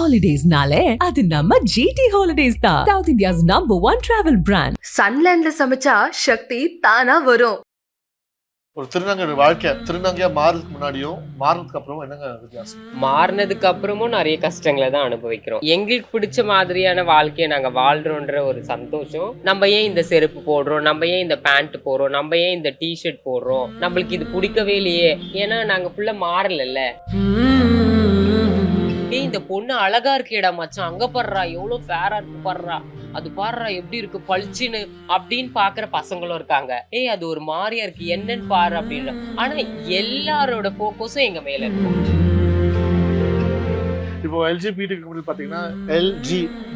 ஹாலிடேஸ்னாலே அது நம்ம GT ஹாலிடேஸ் தான். South India's #1 travel brand. சன்லேண்ட்ல சமைச்சா சக்தி தானா வரும். ஒரு திருநங்கை வாழ்க்கை திருநங்கையா மாறதுக்கு முன்னாடியும் மாறினதுக்கு அப்புறமும் என்னங்க வித்தியாசம்? மாறினதுக்கு அப்புறமும் நிறைய கஷ்டங்களை தான் அனுபவிக்கிறோம். எங்களுக்கு பிடிச்ச மாதிரியான வாழ்க்கையை நாங்கள் வாழ்றோன்ற ஒரு சந்தோஷம். நம்ம ஏன் இந்த செருப்பு போடுறோம், நம்ம ஏன் இந்த பேண்ட் போடுறோம், நம்ம ஏன் இந்த டிஷர்ட் போடுறோம், நம்மளுக்கு இது பிடிக்கவே இல்லையே, ஏன்னா நாங்கள் ஃபுல்லாக மாறல. இந்த பொண்ணு அழகா இருக்கேடா மச்சான், அங்க பாடுறா எவ்வளவு ஃபேரா இருக்கு, பாடுறா அது பாடுறா எப்படி இருக்கு பளிச்சுன்னு அப்படின்னு பாக்குற பசங்களும் இருக்காங்க. அது ஒரு மாதிரியா இருக்கு என்னன்னு பாரு அப்படின்னு. ஆனா எல்லாரோட போக்கஸும் எங்க மேல இருக்கும். இப்போ LGBT கம்யூனிட்டி பாத்தீங்கன்னா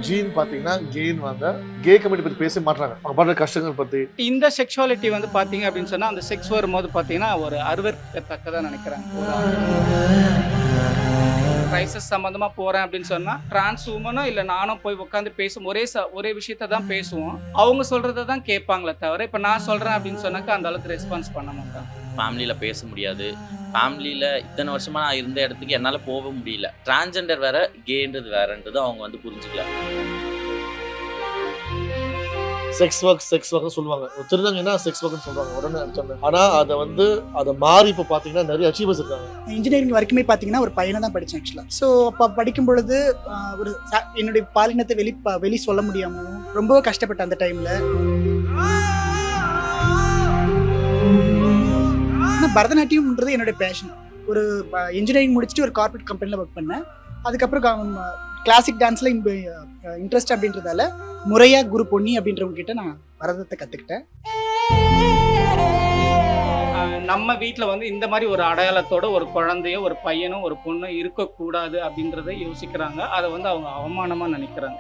ஜின்னு பாத்தீங்கன்னா கேன் வாங்க கே கம்யூனிட்டி பத்தி பேச மாட்டாங்க. அவங்க படுற கஷ்டங்கள் பத்தி. இந்த செக்ஷுவாலிட்டி வந்து பாத்தீங்க அப்படின்னு சொன்னா அந்த செக்ஸ் வரும்போது பாத்தீங்கன்னா ஒரு அருவருக்கத்தக்கதான் நினைக்கிறாங்க. கிரைசஸ் சம்மந்தமாக போகிறேன் அப்படின்னு சொன்னால் டிரான்ஸ் உமனோ இல்லை நானும் போய் உட்காந்து பேசும் ஒரே விஷயத்த தான் பேசுவோம். அவங்க சொல்கிறத தான் கேட்பாங்களே தவிர இப்போ நான் சொல்கிறேன் அப்படின்னு சொன்னாக்கா அந்த அளவுக்கு ரெஸ்பான்ஸ் பண்ண மாட்டேன். ஃபேமிலியில் பேச முடியாது. ஃபேமிலியில் இத்தனை வருஷமாக நான் இருந்த இடத்துக்கு என்னால் போக முடியல. டிரான்ஸ்ஜெண்டர் வேற கேன்றது வேறன்றது அவங்க வந்து புரிஞ்சுக்கல. செக்ஸ் ஒர்க் சொல்லுவாங்க. திருநங்கைனா செக்ஸ் ஒர்க்னு சொல்றாங்க உடனே அடிச்சாங்க. ஆனா அதை மாறி இப்போ பாத்தீங்கன்னா நிறைய அச்சீவர்ஸ் இருக்காங்க. இன்ஜினியரிங் வரைக்குமே பாத்தீங்கன்னா ஒரு பையனை தான் படித்தேன் ஆக்சுவலாக. ஸோ அப்போ படிக்கும் பொழுது ஒரு என்னுடைய பாலினத்தை வெளி சொல்ல முடியாம ரொம்ப கஷ்டப்பட்டேன் அந்த டைம்ல. பரதநாட்டியம்ன்றது என்னுடைய பேஷன். ஒரு இன்ஜினியரிங் முடிச்சுட்டு ஒரு கார்பரேட் கம்பெனியில் ஒர்க் பண்ணேன். அதுக்கப்புறம் கிளாசிக் டான்ஸில் இன்ட்ரெஸ்ட் அப்படின்றதால முறையாக குரு பொன்னி அப்படின்றவங்க கிட்ட நான் பரதத்தை கற்றுக்கிட்டேன். நம்ம வீட்டில் வந்து இந்த மாதிரி ஒரு அடையாளத்தோட ஒரு குழந்தையோ ஒரு பையனோ ஒரு பொண்ணோ இருக்கக்கூடாது அப்படின்றத யோசிக்கிறாங்க. அதை வந்து அவங்க அவமானமாக நினைக்கிறாங்க.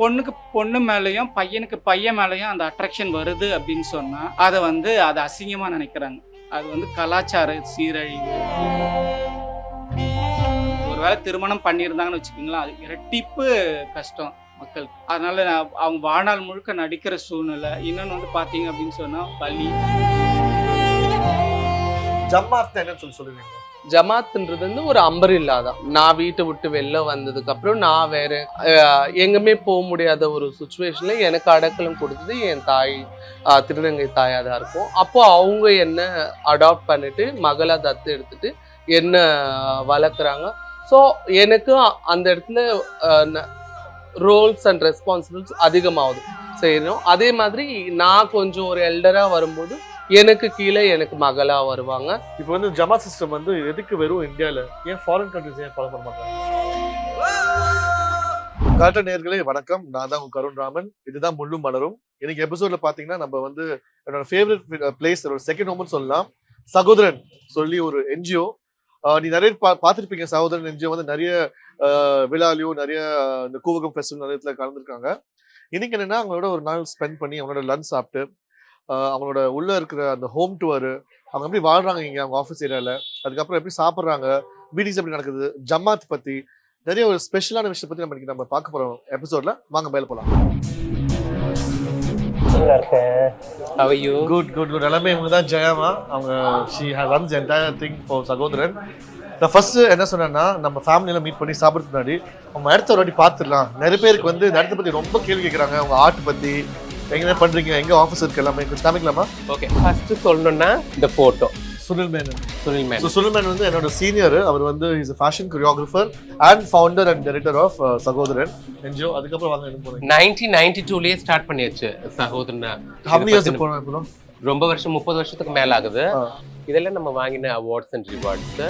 பொண்ணுக்கு பொண்ணு மேலேயும் பையனுக்கு பையன் மேலேயும் அந்த அட்ராக்ஷன் வருது அப்படின்னு சொன்னால் அதை அசிங்கமாக நினைக்கிறாங்க. அது வந்து கலாச்சார சீரழிவு. ஒருவேளை திருமணம் பண்ணியிருந்தாங்கன்னு வச்சுக்கோங்களேன், அது இரட்டிப்பு கஷ்டம் மக்கள். அதனால அவங்க வாழ்நாள் முழுக்க நடிக்கிற சூழ்நிலை. இன்னொன்று வந்து பார்த்தீங்க அப்படின்னு சொன்னால் பலி. ஜமாத் என்னன்னு சொல்லுவீங்க? ஜமாத்ன்றது வந்து ஒரு அம்பரில்லா தான். நான் வீட்டை விட்டு வெளில வந்ததுக்கு அப்புறம் நான் வேற எங்குமே போக முடியாத ஒரு சுச்சுவேஷன்ல எனக்கு அடக்கலம் கொடுத்தது என் தாய், திருநங்கை தாயா தான் இருக்கும். அப்போ அவங்க என்ன அடாப்ட் பண்ணிட்டு மகளா தத்து எடுத்துட்டு என்ன வளர்க்குறாங்க. ஸோ எனக்கு அந்த இடத்துல ரோல்ஸ் அண்ட் ரெஸ்பான்சிபிலிட்டிஸ் அதிகமாகுது செய்யணும். அதே மாதிரி நான் கொஞ்சம் ஒரு எல்டராக வரும்போது எனக்கு கீழே எனக்கு மகளா வருவாங்க. இப்போ வந்து ஜமாத் சிஸ்டம் வந்து எதுக்கு வெறும் இந்தியாவில், ஏன் ஃபாரின் கண்ட்ரிஸ் ஏன் ஃபாலோ பண்ண மாட்டாங்க? காட்ட நேயர்களே வணக்கம், நான் தான் உங்க கருண் ராமன். இதுதான் முள்ளும் மலரும். இன்னைக்கு எபிசோட்ல பாத்தீங்கன்னா நம்ம வந்து என்னோட ஃபேவரட் பிளேஸ், ஒரு செகண்ட் ஹோம்னு சொல்லலாம், சகோதரன் சொல்லி ஒரு என்ஜிஓ. நீ நிறைய பார்த்துருப்பீங்க. சகோதரன் என்ஜிஓ வந்து நிறைய விழாலையும் நிறைய இந்த கூவகம் ஃபெஸ்டிவல் நிறைய இடத்துல கலந்துருக்காங்க. இன்னைக்கு என்னன்னா அவங்களோட ஒரு நாள் ஸ்பெண்ட் பண்ணி அவங்களோட லஞ்ச் சாப்பிட்டு அவங்களோட உள்ள இருக்கிற அந்த ஹோம் டூர், அவங்க எப்படி வாழ்றாங்க இங்க அவங்க ஆஃபீஸ் ஏரியால, அதுக்கப்புறம் எப்படி சாப்பிட்றாங்க, மீட்டிங்ஸ் எப்படி நடக்குது, ஜமாத் பத்தி நிறைய ஒரு ஸ்பெஷலான விஷயத்தை பத்தி நம்ம பார்க்க போறோம் எபிசோட்ல. வாங்க மேல போலாம். குட் எல்லாமே இவங்க தான் ஜெயாமா. அவங்க she has runs the entire thing for சகோதரன். நான் ஃபர்ஸ்ட் என்ன சொன்னேன்னா, நம்ம ஃபேமிலியில மீட் பண்ணி சாப்பிட்றதுக்கு முன்னாடி அவங்க இடத்த ஒரு வாட்டி பார்த்துடலாம். நிறைய பேருக்கு வந்து இந்த இடத்த பத்தி ரொம்ப கேள்வி கேட்குறாங்க. அவங்க ஆர்ட் பத்தி எங்க பண்றீங்க, எங்க ஆஃபீஸ் இருக்கு, எல்லாமே காமிக்கலாமா? ஓகே, ஃபர்ஸ்ட் சொல்லணும்னா இந்த போட்டோ சுனில் மேனன் வந்து என்னோட சீனியர். அவர் வந்து is a fashion choreographer and founder and director of சகோதரன் என்ஜிஓ. அதுக்கப்புறம் வாங்க என்ன போறீங்க? 1992லயே ஸ்டார்ட் பண்ணியாச்சு சகோதரன். how many years இப்போ? ரொம்ப வருஷம், 30 வருஷத்துக்கு மேல ஆகுது. இதெல்லாம் நம்ம வாங்கின அவார்ட்ஸ் அண்ட் ரிவார்ட்ஸ்.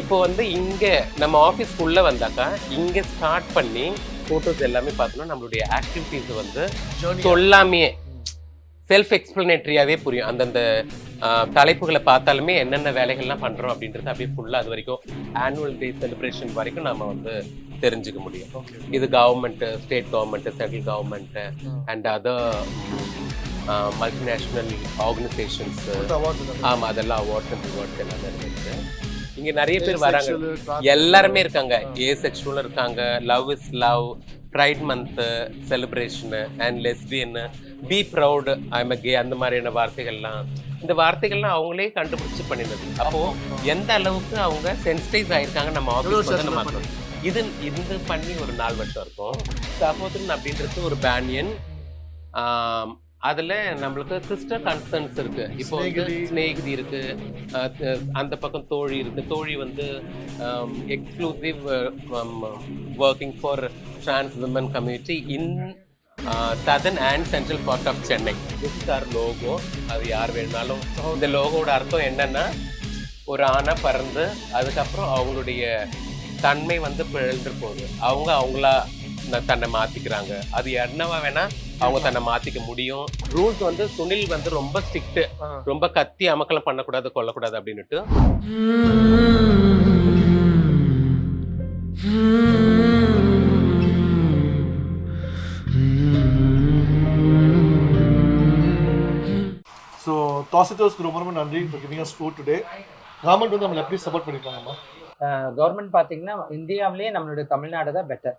இப்போ வந்து இங்க நம்ம ஆஃபீஸ்க்குள்ள வந்தாக்கா இங்க ஸ்டார்ட் பண்ணி போட்டோஸ் எல்லாமே பார்த்தோம்னா நம்மளுடைய ஆக்டிவிட்டீஸ் வந்து சொல்லாமே செல்ஃப் எக்ஸ்பிளனேட்டரியாவே புரியும். அந்தந்த தலைப்புகளை பார்த்தாலுமே என்னென்ன வேலைகள்லாம் பண்றோம் அப்படின்றது அப்படியே ஃபுல்லா அது வரைக்கும் ஆனுவல் டே செலிப்ரேஷன் வரைக்கும் நம்ம வந்து தெரிஞ்சுக்க முடியும். இது government, state government, central government and other multinational organisations. ஆமா, அதெல்லாம் அவார்ட்ஸ் அண்ட் ரிவார்ட்ஸ் எல்லாமே இருக்கு. இங்க நிறைய பேர் வராங்க, எல்லாருமே இருக்காங்க. ஏசெக்சுவல் இருக்காங்க, love is love, pride month celebration and lesbian, B proud, I am K, அந்த மாதிரியான வார்த்தைகள்லாம், இந்த வார்த்தைகள்லாம் அவங்களே கண்டுபிடிச்சு பண்ணினது. அப்போ எந்த அளவுக்கு அவங்க சென்சிடைஸ் ஆயிருக்காங்க நம்ம ஆஃபீஸ் வந்து நம்ம இது பண்ணி ஒரு 4 வருஷம் இருக்கும். சகோதரன் அப்படின்றது ஒரு பேனியன். அதுல நம்மளுக்கு சிஸ்டர் கன்சர்ன்ஸ் இருக்கு. இப்போ வந்து ஸ்நேகிதி இருக்கு, அந்த பக்கம் தோழி இருக்கு. தோழி வந்து exclusive working for trans women community in southern and central part of Chennai. This is our logo. அது யார் வேணாலும். இந்த லோகோட அர்த்தம் என்னன்னா, ஒரு ஆணை பறந்து அதுக்கப்புறம் அவங்களுடைய தன்மை வந்து பிழந்து போகுது. அவங்களா தன்னை மாத்திக்கிறாங்க. அது என்னவா வேணா அவங்க தன்னை மாத்திக்க முடியும். ரூல்ஸ் வந்து சுனில் வந்து ரொம்ப ஸ்ட்ரிக்ட், ரொம்ப கத்தி அமக்கலம் பண்ணக்கூடாது, கொல்லக்கூடாது அப்படின்னுட்டு. ஸோ தாசிட்டோஸ்க்கு ரொம்ப ரொம்ப நன்றி for giving us food today. Government வந்து நம்மளை எப்படி சப்போர்ட் பண்ணிருக்காங்கம்மா? கவர்மெண்ட் பார்த்தீங்கன்னா இந்தியாவிலேயே நம்மளுடைய தமிழ்நாடு தான் பெட்டர்.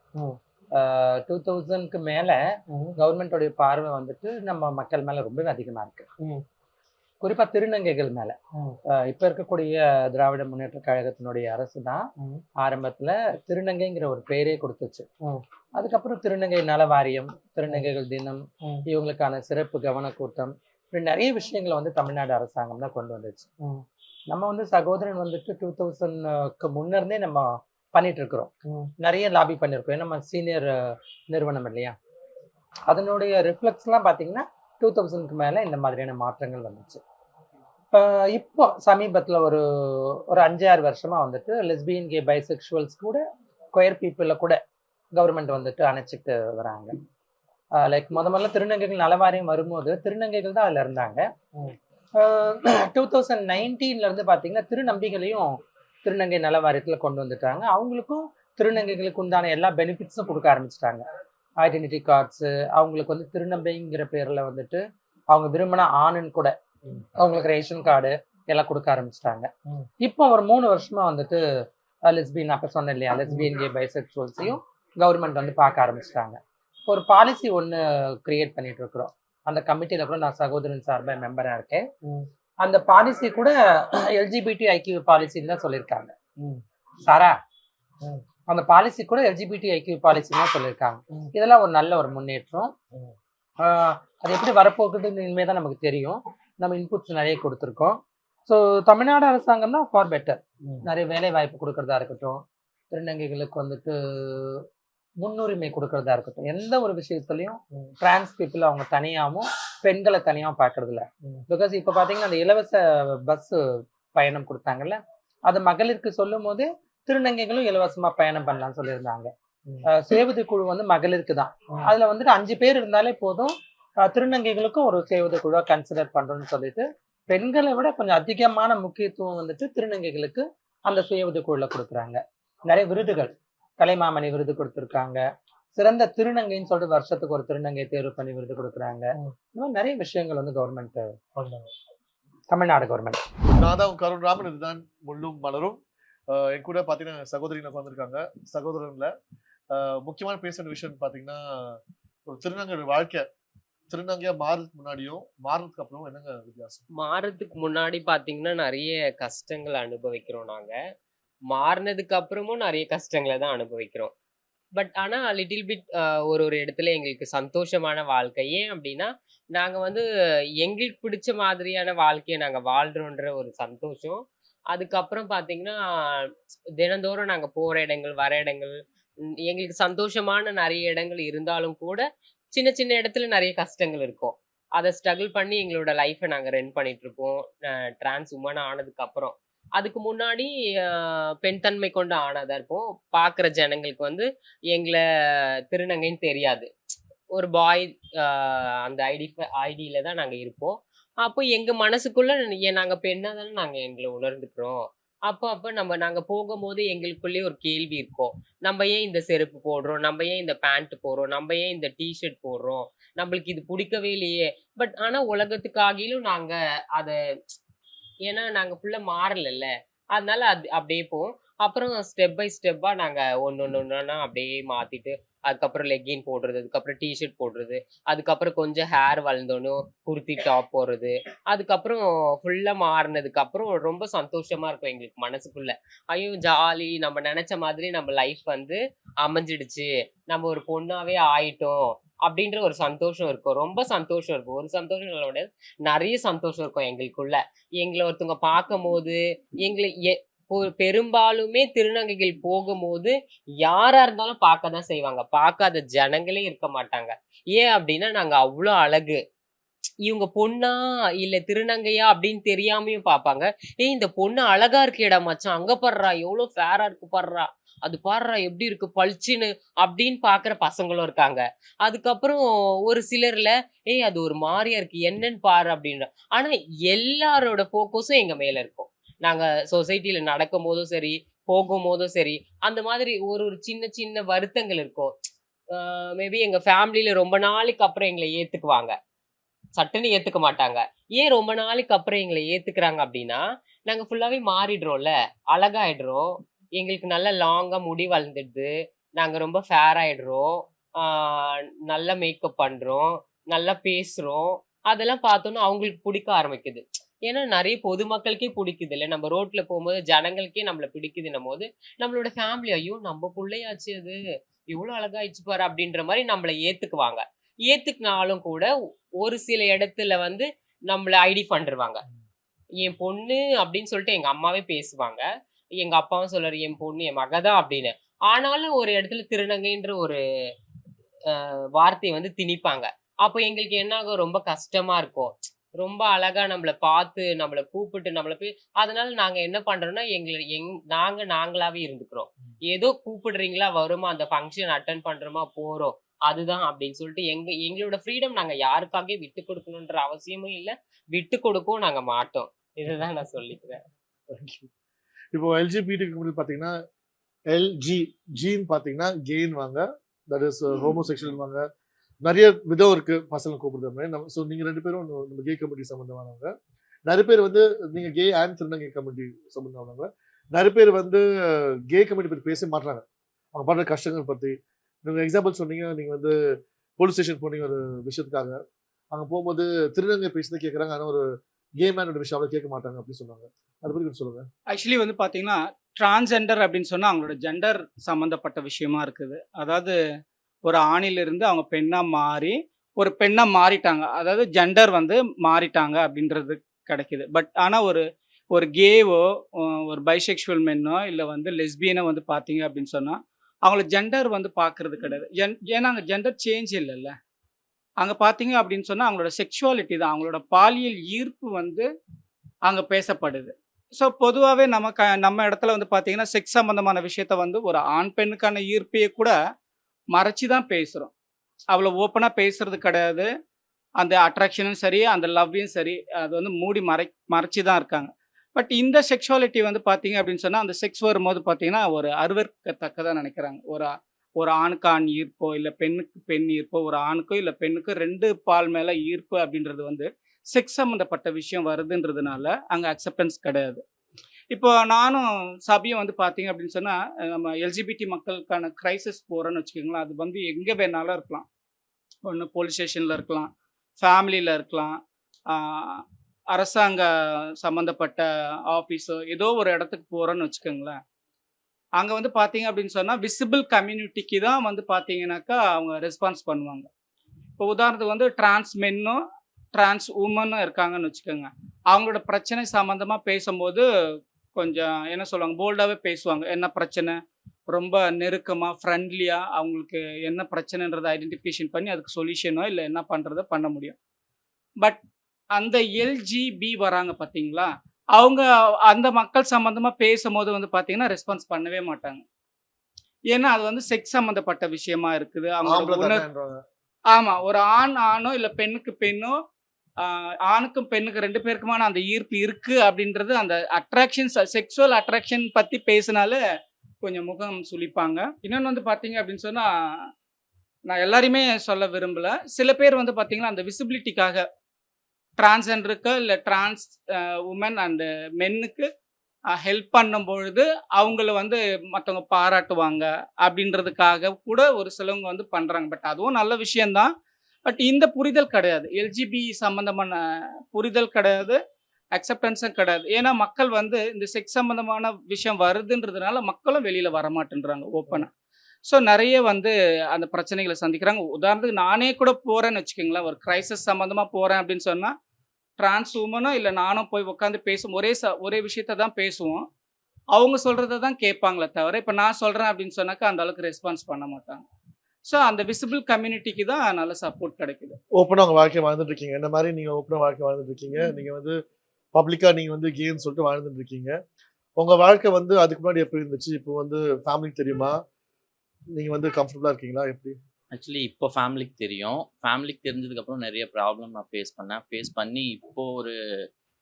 2000க்கு மேலே கவர்மெண்டோடைய பார்வை வந்துட்டு நம்ம மக்கள் மேலே ரொம்பவே அதிகமாக இருக்கு. குறிப்பாக திருநங்கைகள் மேலே இப்போ இருக்கக்கூடிய திராவிட முன்னேற்ற கழகத்தினுடைய அரசு தான் ஆரம்பத்தில் திருநங்கைங்கிற ஒரு பேரே கொடுத்துச்சு. அதுக்கப்புறம் திருநங்கை நல வாரியம், திருநங்கைகள் தினம், இவங்களுக்கான சிறப்பு கவன கூட்டம், இப்படி நிறைய விஷயங்களை வந்து தமிழ்நாடு அரசாங்கம் தான் கொண்டு வந்துச்சு. நம்ம வந்து சகோதரன் வந்துட்டு 2000க்கு முன்னர்ந்தே நம்ம பண்ணிட்டு இருக்கிறோம். நிறைய லாபி பண்ணியிருக்கோம். நம்ம சீனியர் நிறுவனம் இல்லையா, அதனுடைய ரிஃப்ளெக்ஸ்லாம் பார்த்தீங்கன்னா 2000க்கு மேலே இந்த மாதிரியான மாற்றங்கள் வந்துச்சு. இப்போ சமீபத்தில் ஒரு 5-6 வருஷமா வந்துட்டு லெஸ்பியன், கே, பைசெக்சுவல்ஸ் கூட, கொயர் பீப்புளை கூட கவர்மெண்ட் வந்துட்டு அணைச்சிட்டு வராங்க. லைக் முதல்ல திருநங்கைகள் நலவாரியம் வரும்போது திருநங்கைகள் தான் அதில் இருந்தாங்க. 2019 இருந்து பார்த்தீங்கன்னா திருநம்பிகளையும் திருநங்கை நலவாரியத்தில் கொண்டு வந்துட்டாங்க. அவங்களுக்கும் திருநங்கைகளுக்கு உண்டான எல்லா பெனிஃபிட்ஸும் கொடுக்க ஆரம்பிச்சிட்டாங்க. ஐடென்டிட்டி கார்ட்ஸு, அவங்களுக்கு வந்து திருநங்கைங்கிற பேரில் வந்துட்டு அவங்க விரும்பின ஆணுன்னு கூட அவங்களுக்கு ரேஷன் கார்டு எல்லாம் கொடுக்க ஆரம்பிச்சிட்டாங்க. இப்போ ஒரு 3 வருஷமா வந்துட்டு லெஸ்பியன், அப்போ சொன்னேன் இல்லையா, லெஸ்பியன், கே, பைசெக்சுவல்ஸையும் கவர்மெண்ட் வந்து பார்க்க ஆரம்பிச்சிட்டாங்க. ஒரு பாலிசி ஒன்று கிரியேட் பண்ணிட்டு இருக்கிறோம். அந்த கமிட்டியில் கூட நான் சகோதரன் சார்பாக மெம்பராக இருக்கேன். அந்த பாலிசி கூட எல்ஜிபிடி ஐக்கியூ பாலிசின்னு தான் சொல்லியிருக்காங்க. சாரா, அந்த பாலிசி கூட எல்ஜிபிடி ஐக்கியூ பாலிசின்னு தான் சொல்லியிருக்காங்க. இதெல்லாம் ஒரு நல்ல ஒரு முன்னேற்றம். அது எப்படி வரப்போகுதுன்னு இனிமேல் தான் நமக்கு தெரியும். நம்ம இன்புட்ஸ் நிறைய கொடுத்துருக்கோம். ஸோ தமிழ்நாடு அரசாங்கம் தான் ஃபார் பெட்டர். நிறைய வேலை வாய்ப்பு கொடுக்கறதா இருக்கட்டும், திருநங்கைகளுக்கு வந்துட்டு முன்னுரிமை கொடுக்கறதா இருக்கட்டும், எந்த ஒரு விஷயத்துலையும் டிரான்ஸ் பீப்புள் அவங்க தனியாகவும் பெண்களை தனியாகவும் பார்க்கறது இல்லை. பிகாஸ் இப்போ பார்த்தீங்கன்னா அந்த இலவச பஸ் பயணம் கொடுத்தாங்கல்ல, அது மகளிருக்கு சொல்லும் போது திருநங்கைகளும் இலவசமா பயணம் பண்ணலாம்னு சொல்லியிருந்தாங்க. சேவது குழு வந்து மகளிருக்கு தான். அதுல வந்துட்டு 5 பேர் இருந்தாலே போதும். திருநங்கைகளுக்கும் ஒரு சேவது குழுவா கன்சிடர் பண்றோம்னு சொல்லிட்டு பெண்களை விட கொஞ்சம் அதிகமான முக்கியத்துவம் வந்துட்டு திருநங்கைகளுக்கு அந்த சுய உதவிக்குழுல கொடுக்குறாங்க. நிறைய விருதுகள், கலைமாமணி விருது கொடுத்துருக்காங்க, சிறந்த திருநங்கைன்னு சொல்லிட்டு வருஷத்துக்கு ஒரு திருநங்கை தேர்வு பண்ணி விருது கொடுக்குறாங்க. இந்த மாதிரி நிறைய விஷயங்கள் வந்து கவர்மெண்ட், தமிழ்நாடு கவர்மெண்ட். நான் தான் கருண் ராமன், இதுதான் முள்ளும் மலரும். என் கூட பார்த்தீங்கன்னா சகோதரிகள் வந்திருக்காங்க. சகோதரன்ல முக்கியமான பேசுகிற விஷயம் பார்த்தீங்கன்னா, ஒரு திருநங்கை வாழ்க்கை திருநங்கையா மாறுறதுக்கு முன்னாடியும் மாறுறதுக்கு அப்புறம் என்னங்க வித்தியாசம்? மாறுறதுக்கு முன்னாடி பார்த்தீங்கன்னா நிறைய கஷ்டங்கள் அனுபவிக்கிறோம். நாங்கள் மாறினதுக்கு அப்புறமும் நிறைய கஷ்டங்களை தான் அனுபவிக்கிறோம். பட் ஆனால் லிட்டில் பிட் ஒரு இடத்துல எங்களுக்கு சந்தோஷமான வாழ்க்கை. ஏன் அப்படின்னா, நாங்கள் வந்து எங்களுக்கு பிடிச்ச மாதிரியான வாழ்க்கையை நாங்கள் வாழ்கிறோன்ற ஒரு சந்தோஷம். அதுக்கப்புறம் பார்த்தீங்கன்னா, தினந்தோறும் நாங்கள் போகிற இடங்கள், வர இடங்கள், எங்களுக்கு சந்தோஷமான நிறைய இடங்கள் இருந்தாலும் கூட சின்ன சின்ன இடத்துல நிறைய கஷ்டங்கள் இருக்கும். அதை ஸ்ட்ரகிள் பண்ணி எங்களோட லைஃப்பை நாங்கள் ரன் பண்ணிட்டு இருப்போம். டிரான்ஸ் உமன் ஆனதுக்கு அப்புறம். அதுக்கு முன்னாடி பெண் தன்மை கொண்டு ஆனாதான் இருப்போம். பார்க்குற ஜனங்களுக்கு வந்து எங்களை திருநங்கைன்னு தெரியாது. ஒரு பாய் அந்த ஐடியில தான் நாங்கள் இருப்போம். அப்போ எங்கள் மனசுக்குள்ள நாங்கள் பெண்ணாக தானே நாங்கள் எங்களை உணர்ந்துக்கிறோம். அப்போ நாங்கள் போகும்போது எங்களுக்குள்ளேயே ஒரு கேள்வி இருக்கும். நம்ம ஏன் இந்த செருப்பு போடுறோம், நம்ம ஏன் இந்த பேண்ட் போடுறோம், நம்ம ஏன் இந்த டிஷர்ட் போடுறோம், நம்மளுக்கு இது பிடிக்கவே இல்லையே. பட் ஆனால் உலகத்துக்காகிலும் நாங்கள் அதை, ஏன்னா நாங்கள் ஃபுல்லாக மாறலைல்ல, அதனால அது அப்படியே போவோம். அப்புறம் ஸ்டெப் பை ஸ்டெப்பாக நாங்கள் ஒன்று அப்படியே மாற்றிட்டு அதுக்கப்புறம் லெக்கின் போடுறது, அதுக்கப்புறம் டிஷர்ட் போடுறது, அதுக்கப்புறம் கொஞ்சம் ஹேர் வளர்ந்தோன்னும் குர்த்தி டாப் போடுறது, அதுக்கப்புறம் ஃபுல்லாக மாறினதுக்கப்புறம் ரொம்ப சந்தோஷமாக இருக்கும் எங்களுக்கு மனசுக்குள்ள. ஐயோ ஜாலி, நம்ம நினச்ச மாதிரி நம்ம லைஃப் வந்து அமைஞ்சிடுச்சு, நம்ம ஒரு பொண்ணாவே ஆயிட்டோம் அப்படின்ற ஒரு சந்தோஷம் இருக்கும். ரொம்ப சந்தோஷம் இருக்கும். ஒரு சந்தோஷம் சொல்ல முடியாது, நிறைய சந்தோஷம் இருக்கும் எங்களுக்குள்ள. எங்களை ஒருத்தவங்க பார்க்கும்போது எங்களை பெரும்பாலுமே திருநங்கைகள் போகும்போது யாரா இருந்தாலும் பார்க்க தான் செய்வாங்க. பார்க்காத ஜனங்களே இருக்க மாட்டாங்க. ஏன் அப்படின்னா நாங்க அவ்வளோ அழகு. இவங்க பொண்ணா இல்ல திருநங்கையா அப்படின்னு தெரியாமையும் பார்ப்பாங்க. ஏய் இந்த பொண்ணு அழகா இருக்கேடா மச்சான், அங்க பாடுறா எவ்வளவு ஃபேரா இருக்கு பாடுறா, அது பாடுறா எப்படி இருக்கு பளிச்சுன்னு அப்படின்னு பாக்குற பசங்களும் இருக்காங்க. அதுக்கப்புறம் ஒரு சிலர்ல ஏய் அது ஒரு மாதிரியா இருக்கு என்னன்னு பாரு அப்படின்ற. ஆனா எல்லாரோட போக்கஸும் எங்க மேல இருக்கும். நாங்க சொசைட்டில நடக்கும் போதும் சரி, போகும்போதும் சரி, அந்த மாதிரி ஒரு ஒரு சின்ன சின்ன வருத்தங்கள் இருக்கும். மேபி எங்க ஃபேமிலியில ரொம்ப நாளைக்கு அப்புறம் எங்களை ஏத்துக்குவாங்க. சட்டுன்னு ஏத்துக்க மாட்டாங்க. ஏன் ரொம்ப நாளைக்கு அப்புறம் எங்களை ஏத்துக்கிறாங்க அப்படின்னா, நாங்க ஃபுல்லாவே மாறிடுறோம்ல, அழகாயிடுறோம். எங்களுக்கு நல்ல லாங்கா முடி வளர்ந்துடுது. நாங்க ரொம்ப ஃபேர் ஆயிடுறோம். நல்லா மேக்கப் பண்றோம். நல்லா பேசுறோம். அதெல்லாம் பார்த்தோன்னா அவங்களுக்கு பிடிக்க ஆரம்பிக்குது. ஏன்னா நிறைய பொதுமக்களுக்கே பிடிக்குது இல்ல. நம்ம ரோட்ல போகும்போது ஜனங்களுக்கே நம்மள பிடிக்குதுன்னும் போது, நம்மளோட ஃபேமிலி ஐயோ நம்ம புள்ளையாச்சு அது, இவ்வளவு அழகாயிடுச்சு பாரு அப்படின்ற மாதிரி நம்மள ஏத்துக்குவாங்க. ஏத்துக்கினாலும் கூட ஒரு சில இடத்துல வந்து நம்மள ஐடி பண்ணிருவாங்க. என் பொண்ணு அப்படின்னு சொல்லிட்டு எங்க அம்மாவே பேசுவாங்க. எங்க அப்பாவும் சொல்றாரு என் பொண்ணு என் மகதான் அப்படின்னு. ஆனாலும் ஒரு இடத்துல திருநங்கைன்ற ஒரு வார்த்தையை வந்து திணிப்பாங்க. அப்போ எங்களுக்கு என்ன ஆகும், ரொம்ப கஷ்டமா இருக்கும். ரொம்ப அழகா நம்மள பார்த்து நம்மள கூப்பிட்டு நம்மள போய் அதனால நாங்க என்ன பண்றோம்னா நாங்களாவே இருந்துக்கிறோம். ஏதோ கூப்பிடுறீங்களா வருமா, அந்த ஃபங்க்ஷன் அட்டன் பண்றோமா போறோம், அதுதான் அப்படின்னு சொல்லிட்டு எங்களோட ஃப்ரீடம் நாங்க யாருக்காக விட்டு கொடுக்கணுன்ற அவசியமும் இல்லை, விட்டு கொடுக்கவும் நாங்க மாட்டோம். இதுதான் நான் சொல்லிக்கிறேன். இப்போ எல்ஜிபிடி பாத்தீங்கன்னா ஜின்னு பாத்தீங்கன்னா கெயின் வாங்க, தட் இஸ் ஹோமோசெக்சுவல் வாங்க, நிறைய விதம் இருக்கு பசங்க கூப்பிடுற மாதிரி. ஸோ நீங்க 2 பேரும் நம்ம கே கம்யூனிட்டி சம்பந்தமானவங்க. நிறைய பேர் வந்து நீங்க கே அண்ட் திருநங்கை கம்யூனிட்டி சம்பந்தமானவங்க. நிறைய பேர் வந்து கே கம்யூனிட்டி பத்தி பேச மாட்டாங்க, அவங்க பண்ற கஷ்டங்கள் பத்தி. நீங்க எக்ஸாம்பிள் சொன்னீங்க, நீங்க வந்து போலீஸ் ஸ்டேஷன் போனீங்க ஒரு விஷயத்துக்காக, அங்க போகும்போது திருநங்கை பேசுறது கேட்கறாங்க, ஆனா ஒரு கே மேனோட விஷயம் அவ்வளவு கேட்க மாட்டாங்க அப்படின்னு சொன்னாங்க. அதை பத்தி கொஞ்சம் சொல்லுங்க. ஆக்சுவலி வந்து பார்த்தீங்கன்னா டிரான்ஸ்ஜெண்டர் அப்படின்னு சொன்னால் அவங்களோட ஜெண்டர் சம்மந்தப்பட்ட விஷயமா இருக்குது. அதாவது ஒரு ஆணிலிருந்து அவங்க பெண்ணாக மாறி ஒரு பெண்ணாக மாறிட்டாங்க, அதாவது ஜெண்டர் வந்து மாறிட்டாங்க அப்படின்றது கிடைக்குது. பட் ஆனால் ஒரு கேவோ ஒரு பைசெக்சுவல் மென்னோ இல்லை வந்து லெஸ்பியனோ வந்து பார்த்தீங்க அப்படின்னு சொன்னால் அவங்கள ஜெண்டர் வந்து பார்க்கறது கிடையாது. ஏன்னா அங்கே ஜெண்டர் சேஞ்ச் இல்லைல்ல. அங்கே பார்த்தீங்க அப்படின்னு சொன்னால் அவங்களோட செக்ஷுவாலிட்டி தான், அவங்களோட பாலியல் ஈர்ப்பு வந்து அங்கே பேசப்படுது. ஸோ பொதுவாகவே நம்ம இடத்துல வந்து பார்த்தீங்கன்னா செக்ஸ் சம்மந்தமான விஷயத்த வந்து ஒரு ஆண் பெண்ணுக்கான ஈர்ப்பையே கூட மறைச்சி தான் பேசுகிறோம். அவ்வளோ ஓப்பனாக பேசுறது கிடையாது. அந்த அட்ராக்ஷனும் சரி, அந்த லவ்வையும் சரி, அது வந்து மூடி மறைச்சி தான் இருக்காங்க. பட் இந்த செக்ஷுவாலிட்டி வந்து பார்த்தீங்க அப்படின்னு சொன்னால் அந்த செக்ஸ் வரும்போது பார்த்தீங்கன்னா ஒரு அருவருக்கத்தக்கதாக நினைக்கிறாங்க. ஒரு ஆணுக்கு ஆண் ஈர்ப்போ இல்லை பெண்ணுக்கு பெண் ஈர்ப்போ, ஒரு ஆணுக்கோ இல்லை பெண்ணுக்கு 2 பால் மேலே ஈர்ப்பு அப்படின்றது வந்து செக்ஸ் சம்மந்தப்பட்ட விஷயம் வருதுன்றதுனால அங்கே அக்செப்டன்ஸ் கிடையாது. இப்போ நானும் சபையும் வந்து பார்த்தீங்க அப்படின்னு சொன்னால் நம்ம எல்ஜிபிடி மக்களுக்கான கிரைசிஸ் போகிறோன்னு வச்சுக்கோங்களேன். அது வந்து எங்கே வேணாலும் இருக்கலாம். ஒன்று போலீஸ் ஸ்டேஷனில் இருக்கலாம், ஃபேமிலியில் இருக்கலாம், அரசாங்க சம்மந்தப்பட்ட ஆஃபீஸோ ஏதோ ஒரு இடத்துக்கு போகிறோன்னு வச்சுக்கோங்களேன். அங்கே வந்து பார்த்தீங்க அப்படின்னு சொன்னால் விசிபிள் கம்யூனிட்டிக்கு தான் வந்து பார்த்தீங்கன்னாக்கா அவங்க ரெஸ்பான்ஸ் பண்ணுவாங்க. இப்போ உதாரணத்துக்கு வந்து டிரான்ஸ் மென்னும் டிரான்ஸ் உமனும் இருக்காங்கன்னு வச்சுக்கோங்க. அவங்களோட பிரச்சனை சம்மந்தமாக பேசும்போது கொஞ்சம் என்ன சொல்லுவாங்க, போல்டாகவே பேசுவாங்க. என்ன பிரச்சனை, ரொம்ப நெருக்கமாக ஃப்ரெண்ட்லியாக அவங்களுக்கு என்ன பிரச்சனைன்றதை ஐடென்டிஃபிகேஷன் பண்ணி அதுக்கு சொல்யூஷனோ இல்லை என்ன பண்ணுறதோ பண்ண முடியும். பட் அந்த எல்ஜிபி வராங்க பார்த்தீங்களா, அவங்க அந்த மக்கள் சம்மந்தமாக பேசும்போது வந்து பார்த்தீங்கன்னா ரெஸ்பான்ஸ் பண்ணவே மாட்டாங்க. ஏன்னா அது வந்து செக்ஸ் சம்மந்தப்பட்ட விஷயமா இருக்குது. அவங்க ஆமாம், ஒரு ஆணோ இல்லை பெண்ணுக்கு பெண்ணோ, ஆணுக்கும் பெண்ணுக்கு 2 பேருக்குமான அந்த ஈர்ப்பு இருக்குது அப்படின்றது, அந்த அட்ராக்ஷன் செக்ஸுவல் அட்ராக்ஷன் பற்றி பேசினாலே கொஞ்சம் முகம் சுளிப்பாங்க. இன்னொன்று வந்து பார்த்தீங்க அப்படின்னு சொன்னால் நான் எல்லாரையுமே சொல்ல விரும்பலை. சில பேர் வந்து பார்த்தீங்கன்னா அந்த விசிபிலிட்டிக்காக டிரான்ஸ்ஜெண்டருக்கு இல்லை டிரான்ஸ் உமன் அண்டு மென்னுக்கு ஹெல்ப் பண்ணும்பொழுது அவங்கள வந்து மற்றவங்க பாராட்டுவாங்க அப்படின்றதுக்காக கூட ஒரு சிலவங்க வந்து பண்ணுறாங்க. பட் அதுவும் நல்ல விஷயந்தான். பட் இந்த புரிதல் கிடையாது. எல்ஜிபி சம்மந்தமான புரிதல் கிடையாது, அக்செப்டன்ஸும் கிடையாது. ஏன்னா மக்கள் வந்து இந்த செக்ஸ் சம்மந்தமான விஷயம் வருதுன்றதுனால மக்களும் வெளியில் வரமாட்டேன்றாங்க ஓப்பனாக. ஸோ நிறைய வந்து அந்த பிரச்சனைகளை சந்திக்கிறாங்க. உதாரணத்துக்கு நானே கூட போகிறேன்னு வச்சுக்கோங்களேன், ஒரு கிரைசிஸ் சம்மந்தமாக போகிறேன் அப்படின்னு சொன்னால் ட்ரான்ஸ் உமனும் இல்லை நானும் போய் உட்காந்து பேசும் ஒரே விஷயத்த தான் பேசுவோம். அவங்க சொல்கிறத தான் கேட்பாங்களே தவிர, இப்போ நான் சொல்கிறேன் அப்படின்னு சொன்னாக்கா அந்த அளவுக்கு ரெஸ்பான்ஸ் பண்ண மாட்டாங்க. ஸோ அந்த விசிபிள் கம்யூனிட்டிக்கு தான் நல்ல சப்போர்ட் கிடைக்குது. ஓப்பனாக உங்கள் வாழ்க்கையை வாழ்ந்துட்டு இருக்கீங்க. இந்த மாதிரி நீங்கள் ஓப்பனாக வாழ்க்கை வாழ்ந்துட்டு இருக்கீங்க. நீங்கள் வந்து பப்ளிக்காக நீங்கள் வந்து கேன்னு சொல்லிட்டு வாழ்ந்துட்டு இருக்கீங்க. உங்கள் வாழ்க்கை வந்து அதுக்கு முன்னாடி எப்படி இருந்துச்சு? இப்போ வந்து ஃபேமிலிக்கு தெரியுமா? நீங்கள் வந்து கம்ஃபர்டபுளாக இருக்கீங்களா? எப்படி? ஆக்சுவலி இப்போ ஃபேமிலிக்கு தெரியும். ஃபேமிலிக்கு தெரிஞ்சதுக்கப்புறம் நிறைய ப்ராப்ளம் நான் ஃபேஸ் பண்ணி இப்போ ஒரு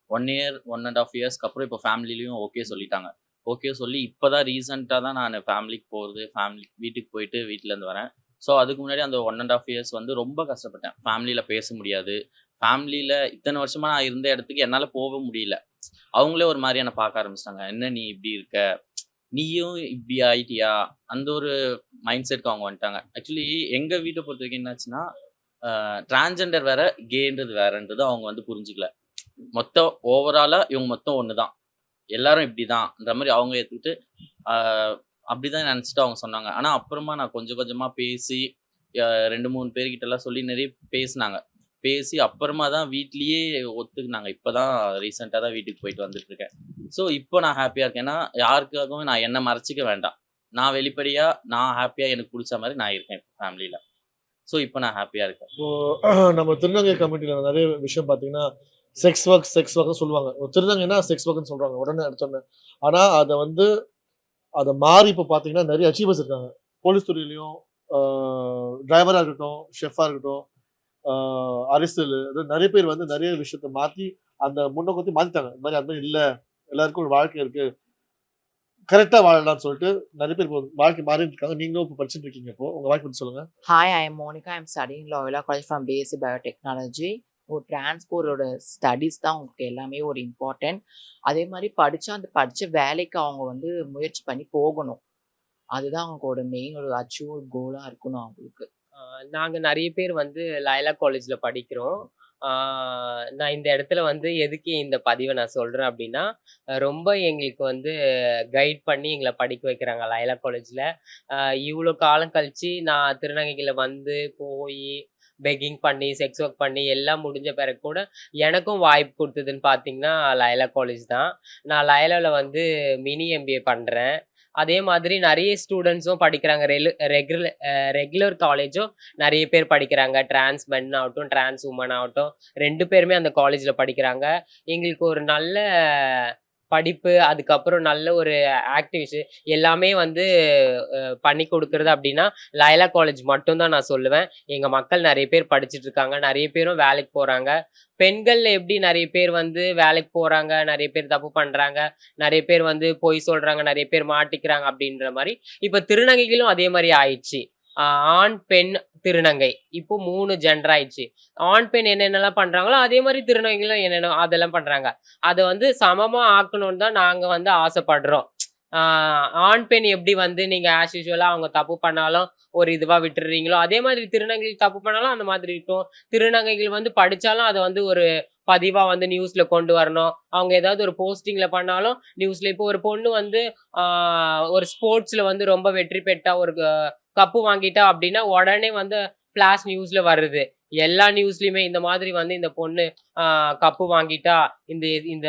1 இயர் 1.5 இயர்ஸ்க்கு அப்புறம் இப்போ ஃபேமிலிலையும் ஓகே சொல்லிட்டாங்க. ஓகே சொல்லி இப்போ தான் ரீசெண்டாக தான் நான் ஃபேமிலிக்கு போகிறது, வீட்டுக்கு போயிட்டு வீட்டிலேருந்து வரேன். ஸோ அதுக்கு முன்னாடி அந்த 1.5 இயர்ஸ் வந்து ரொம்ப கஷ்டப்பட்டேன். ஃபேமிலியில் பேச முடியாது. ஃபேமிலியில் இத்தனை வருஷமாக நான் இருந்த இடத்துக்கு என்னால் போக முடியல. அவங்களே ஒரு மாதிரி என்னை பார்க்க ஆரம்பிச்சிட்டாங்க. என்ன நீ இப்படி இருக்க, நீயும் இப்படி ஆயிட்டியா, அந்த ஒரு மைண்ட் செட்க்கு அவங்க வந்துட்டாங்க. ஆக்சுவலி எங்கள் வீட்டை பொறுத்த வரைக்கும் என்னாச்சுன்னா, டிரான்ஜெண்டர் வேற கேன்றது வேறன்றது அவங்க வந்து புரிஞ்சுக்கல. மொத்தம் ஓவராலாக இவங்க மொத்தம் ஒன்று தான், எல்லாரும் இப்படி தான்ன்ற மாதிரி அவங்க ஏற்றுக்கிட்டு அப்படிதான் நினச்சிட்டு அவங்க சொன்னாங்க. ஆனால் அப்புறமா நான் கொஞ்சம் கொஞ்சமாக பேசி 2-3 பேர்கிட்டலாம் சொல்லி நிறைய பேசி அப்புறமா தான் வீட்லேயே ஒத்துக்குனாங்க. இப்போ தான் ரீசெண்டாக தான் வீட்டுக்கு போயிட்டு வந்துட்டுருக்கேன். ஸோ இப்போ நான் ஹாப்பியாக இருக்கேன். ஏன்னா யாருக்காகவும் நான் என்னை மறைச்சிக்க வேண்டாம். நான் வெளிப்படையாக நான் ஹாப்பியாக எனக்கு பிடிச்ச மாதிரி நான் இருக்கேன் இப்போ ஃபேமிலியில். ஸோ இப்போ நான் ஹாப்பியாக இருக்கேன். இப்போது நம்ம திருநங்கை கமிட்டியில் நிறைய விஷயம் பார்த்தீங்கன்னா செக்ஸ் ஒர்க்னு சொல்லுவாங்க. ஒரு திருநங்கைன்னா செக்ஸ் ஒர்க்னு சொல்கிறாங்க உடனே எடுத்தோன்னே. ஆனால் அதை மாறி இப்போ பார்த்தீங்கன்னா நிறைய அச்சீவர்ஸ் இருக்காங்க. போலீஸ் துறையிலையும் டிரைவராக இருக்கட்டும், ஷெஃபாக இருக்கட்டும், அரசியல், நிறைய பேர் வந்து நிறைய விஷயத்த மாற்றி அந்த முன்னோக்கத்தை மாற்றிட்டாங்க. இந்த மாதிரி அது இல்லை, எல்லாருக்கும் ஒரு வாழ்க்கை இருக்குது, கரெக்டாக வாழலாம்னு சொல்லிட்டு நிறைய பேர் வாழ்க்கை மாறிட்டு இருக்காங்க. நீங்களும் இப்போ படிச்சுட்டு இருக்கீங்க. இப்போ உங்கள் வாழ்க்கை பற்றி சொல்லுங்கள். Hi, I am Monica. I am studying Loyola College from BSc Biotechnology. ஒரு டிரான்ஸ்போர்ட்டோட ஸ்டடீஸ் தான் உங்களுக்கு எல்லாமே ஒரு இம்பார்ட்டன்ட். அதே மாதிரி அந்த படித்த வேலைக்கு அவங்க வந்து முயற்சி பண்ணி போகணும். அதுதான் அவங்களோட மெயின் ஒரு அச்சீவ் கோலாக இருக்கணும் அவங்களுக்கு. நாங்கள் நிறைய பேர் வந்து லயலா காலேஜில் படிக்கிறோம். நான் இந்த இடத்துல வந்து எதுக்கு இந்த பதிவை நான் சொல்கிறேன் அப்படின்னா, ரொம்ப எங்களுக்கு வந்து கைட் பண்ணி எங்களை படிக்க வைக்கிறாங்க லயலா காலேஜில். இவ்வளோ காலம் கழித்து நான் திருநங்கையில் வந்து போய் பெக்கிங் பண்ணி செக்ஸ் ஒர்க் பண்ணி எல்லாம் முடிஞ்ச பிறகு கூட எனக்கும் வாய்ப்பு கொடுத்ததுன்னு பார்த்தீங்கன்னா லயலா காலேஜ் தான். நான் லயலாவில் வந்து மினி MBA பண்ணுறேன். அதே மாதிரி நிறைய ஸ்டூடெண்ட்ஸும் படிக்கிறாங்க. ரெகுலர் காலேஜும் நிறைய பேர் படிக்கிறாங்க. டிரான்ஸ் மென் ஆகட்டும், டிரான்ஸ் உமன் ஆகட்டும், 2 பேருமே அந்த காலேஜில் படிக்கிறாங்க. எங்களுக்கு ஒரு நல்ல படிப்பு, அதுக்கப்புறம் நல்ல ஒரு ஆக்டிவிட்டி எல்லாமே வந்து பண்ணி கொடுக்குறது அப்படின்னா லயலா காலேஜ் மட்டும்தான் நான் சொல்லுவேன். எங்கள் மக்கள் நிறைய பேர் படிச்சுட்டு இருக்காங்க, நிறைய பேரும் வேலைக்கு போகிறாங்க. பெண்கள் எப்படி நிறைய பேர் வந்து வேலைக்கு போகிறாங்க, நிறைய பேர் தப்பு பண்ணுறாங்க, நிறைய பேர் வந்து பொய் சொல்கிறாங்க, நிறைய பேர் மாட்டிக்கிறாங்க அப்படின்ற மாதிரி இப்போ திருநங்கைகளும் அதே மாதிரி ஆயிடுச்சு. ஆண் பெண் திருநங்கை இப்போ 3 ஜெண்டர் ஆயிடுச்சு. ஆண் பெண் என்னென்னலாம் பண்றாங்களோ அதே மாதிரி திருநங்கைகளும் என்னென்ன அதெல்லாம் பண்றாங்க. அதை வந்து சமமா ஆக்கணும்னு தான் நாங்க வந்து ஆசைப்படுறோம். ஆண் பெண் எப்படி வந்து நீங்க ஆஸ் யூஸ்வலா அவங்க தப்பு பண்ணாலும் ஒரு இதுவா விட்டுறீங்களோ, அதே மாதிரி திருநங்கைகள் தப்பு பண்ணாலும் அந்த மாதிரி இருக்கும். திருநங்கைகள் வந்து படிச்சாலும் அதை வந்து ஒரு பதிவா வந்து நியூஸ்ல கொண்டு வரணும். அவங்க ஏதாவது ஒரு போஸ்டிங்ல பண்ணாலும் நியூஸ்ல. இப்போ ஒரு பொண்ணு வந்து ஒரு ஸ்போர்ட்ஸ்ல வந்து ரொம்ப வெற்றி பெற்றா, ஒரு கப்பு வாங்கிட்டா அப்படின்னா உடனே வந்து பிளாஸ் நியூஸ்ல வருது. எல்லா நியூஸ்லயுமே இந்த மாதிரி வந்து இந்த பொண்ணு கப்பு வாங்கிட்டா, இந்த இந்த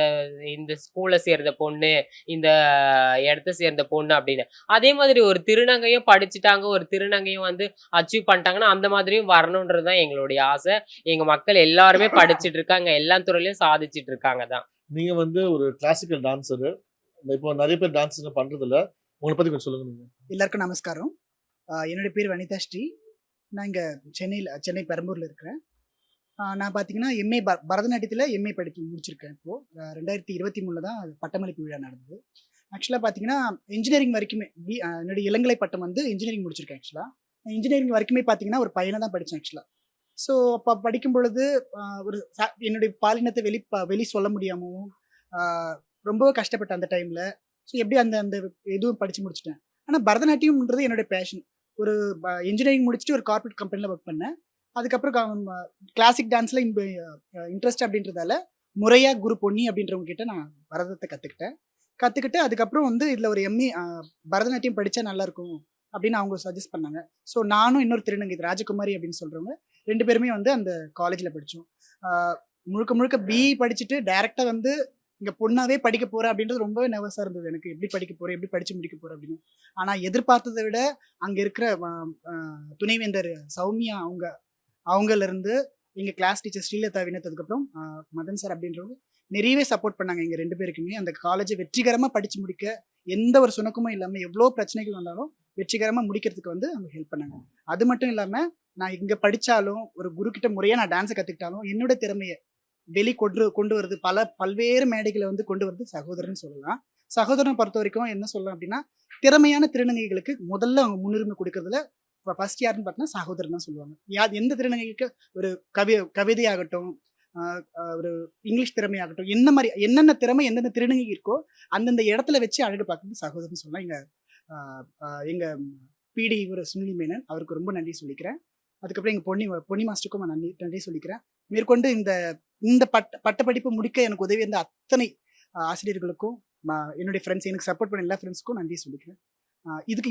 இந்த ஸ்கூல்ல சேர்ந்த பொண்ணு, இந்த இடத்த சேர்ந்த பொண்ணு அப்படின்னு. அதே மாதிரி ஒரு திருநங்கையும் படிச்சுட்டாங்க, ஒரு திருநங்கையும் வந்து அச்சீவ் பண்ணிட்டாங்கன்னா அந்த மாதிரியும் வரணுன்றதுதான் எங்களுடைய ஆசை. எங்க மக்கள் எல்லாருமே படிச்சுட்டு இருக்காங்க, எல்லா துறையிலையும் சாதிச்சுட்டு இருக்காங்க தான். நீங்க வந்து ஒரு கிளாசிக்கல் டான்ஸரு. இப்போ நிறைய பேர் டான்ஸ் பண்றது இல்ல, உங்களை பத்தி கொஞ்சம் சொல்லுங்க. நீங்க எல்லாருக்கும் நமஸ்காரம். என்னுடைய பேர் வனிதா ஸ்ரீ. நான் இங்கே சென்னை பெரம்பூரில் இருக்கிறேன். நான் பார்த்தீங்கன்னா எம்ஏ பரதநாட்டியத்தில் எம்ஏ முடிச்சிருக்கேன். இப்போது 2023 தான் பட்டமளிப்பு விழா நடந்தது. ஆக்சுவலாக பார்த்தீங்கன்னா இன்ஜினியரிங் வரைக்குமே என்னுடைய இளங்கலை பட்டம் வந்து இன்ஜினியரிங் முடிச்சிருக்கேன். ஆக்சுவலாக இன்ஜினியரிங் வரைக்குமே பார்த்தீங்கன்னா ஒரு பையனை தான் படித்தேன் ஆக்சுவலாக. ஸோ அப்போ படிக்கும் பொழுது ஒரு என்னுடைய பாலினத்தை வெளி சொல்ல முடியாமவும் ரொம்ப கஷ்டப்பட்டேன் அந்த டைமில். ஸோ எப்படி அந்த அந்த இதுவும் படித்து முடிச்சிட்டேன். ஆனால் பரதநாட்டியம்ன்றது என்னுடைய பேஷன். ஒரு இன்ஜினியரிங் முடிச்சுட்டு ஒரு கார்ப்பரேட் கம்பெனியில் ஒர்க் பண்ணேன். அதுக்கப்புறம் கிளாசிக் டான்ஸில் இன்ட்ரெஸ்ட் அப்படின்றதால முறையாக குரு பொன்னி அப்படின்றவங்க கிட்ட நான் பரதத்தை கற்றுக்கிட்டு அதுக்கப்புறம் வந்து இதில் ஒரு எம்ஏ பரதநாட்டியம் படித்தா நல்லாயிருக்கும் அப்படின்னு அவங்க சஜஸ்ட் பண்ணாங்க. ஸோ நானும் இன்னொரு திருநங்கை ராஜகுமாரி அப்படின்னு சொல்கிறவங்க 2 பேருமே வந்து அந்த காலேஜில் படித்தோம். முழுக்க பிஇ படிச்சுட்டு டைரெக்டாக வந்து இங்கே பொண்ணாவே படிக்க போகிறேன் அப்படின்றது ரொம்பவே நர்வஸாக இருந்தது எனக்கு. எப்படி படிக்க போகிறேன், எப்படி படித்து முடிக்க போகிறேன் அப்படின்னு. ஆனால் எதிர்பார்த்ததை விட அங்கே இருக்கிற துணைவேந்தர் சௌமியா அவங்கலேருந்து எங்கள் கிளாஸ் டீச்சர் ஸ்ரீலதா வினத், அதுக்கப்புறம் மதன் சார் அப்படின்றவங்க நிறையவே சப்போர்ட் பண்ணாங்க எங்கள் 2 பேருக்குமே. அந்த காலேஜை வெற்றிகரமாக படித்து முடிக்க எந்த ஒரு சுணக்கமும் இல்லாமல் எவ்வளோ பிரச்சனைகள் வந்தாலும் வெற்றிகரமாக முடிக்கிறதுக்கு வந்து அவங்க ஹெல்ப் பண்ணாங்க. அது மட்டும் இல்லாமல் நான் இங்கே படித்தாலும் ஒரு குரு கிட்ட முறையாக நான் டான்ஸை கற்றுக்கிட்டாலும் என்னோட திறமையை கொண்டு வருது பல்வேறு மேடைகளை வந்து கொண்டு வருது சகோதரன் சொல்லலாம். சகோதரனை பொறுத்த வரைக்கும் என்ன சொல்லலாம் அப்படின்னா, திறமையான திருநங்கைகளுக்கு முதல்ல அவங்க முன்னுரிமை கொடுக்கறதுல ஃபர்ஸ்ட் யாருன்னு பார்த்தீங்கன்னா சகோதரன் தான் சொல்லுவாங்க. எந்த திருநங்கைக்கு ஒரு கவிதையாகட்டும், ஒரு இங்கிலீஷ் திறமையாகட்டும், என்னென்ன திறமை எந்தெந்த திருநங்கை இருக்கோ அந்தந்த இடத்துல வச்சு அழகு பார்க்கறது சகோதரன் சொல்லலாம். எங்கள் பிடி இவர் சுனில் மேனன், அவருக்கு ரொம்ப நன்றி சொல்லிக்கிறேன். அதுக்கப்புறம் எங்கள் பொன்னி மாஸ்டருக்கும் நான் நன்றி சொல்லிக்கிறேன். மேற்கொண்டு இந்த பட்டப்படிப்பு முடிக்க எனக்கு உதவி இருந்த அத்தனை ஆசிரியர்களுக்கும், என்னுடைய ஃப்ரெண்ட்ஸ், எனக்கு சப்போர்ட் பண்ண எல்லா ஃப்ரெண்ட்ஸுக்கும் நன்றி சொல்லிக்கிறேன்.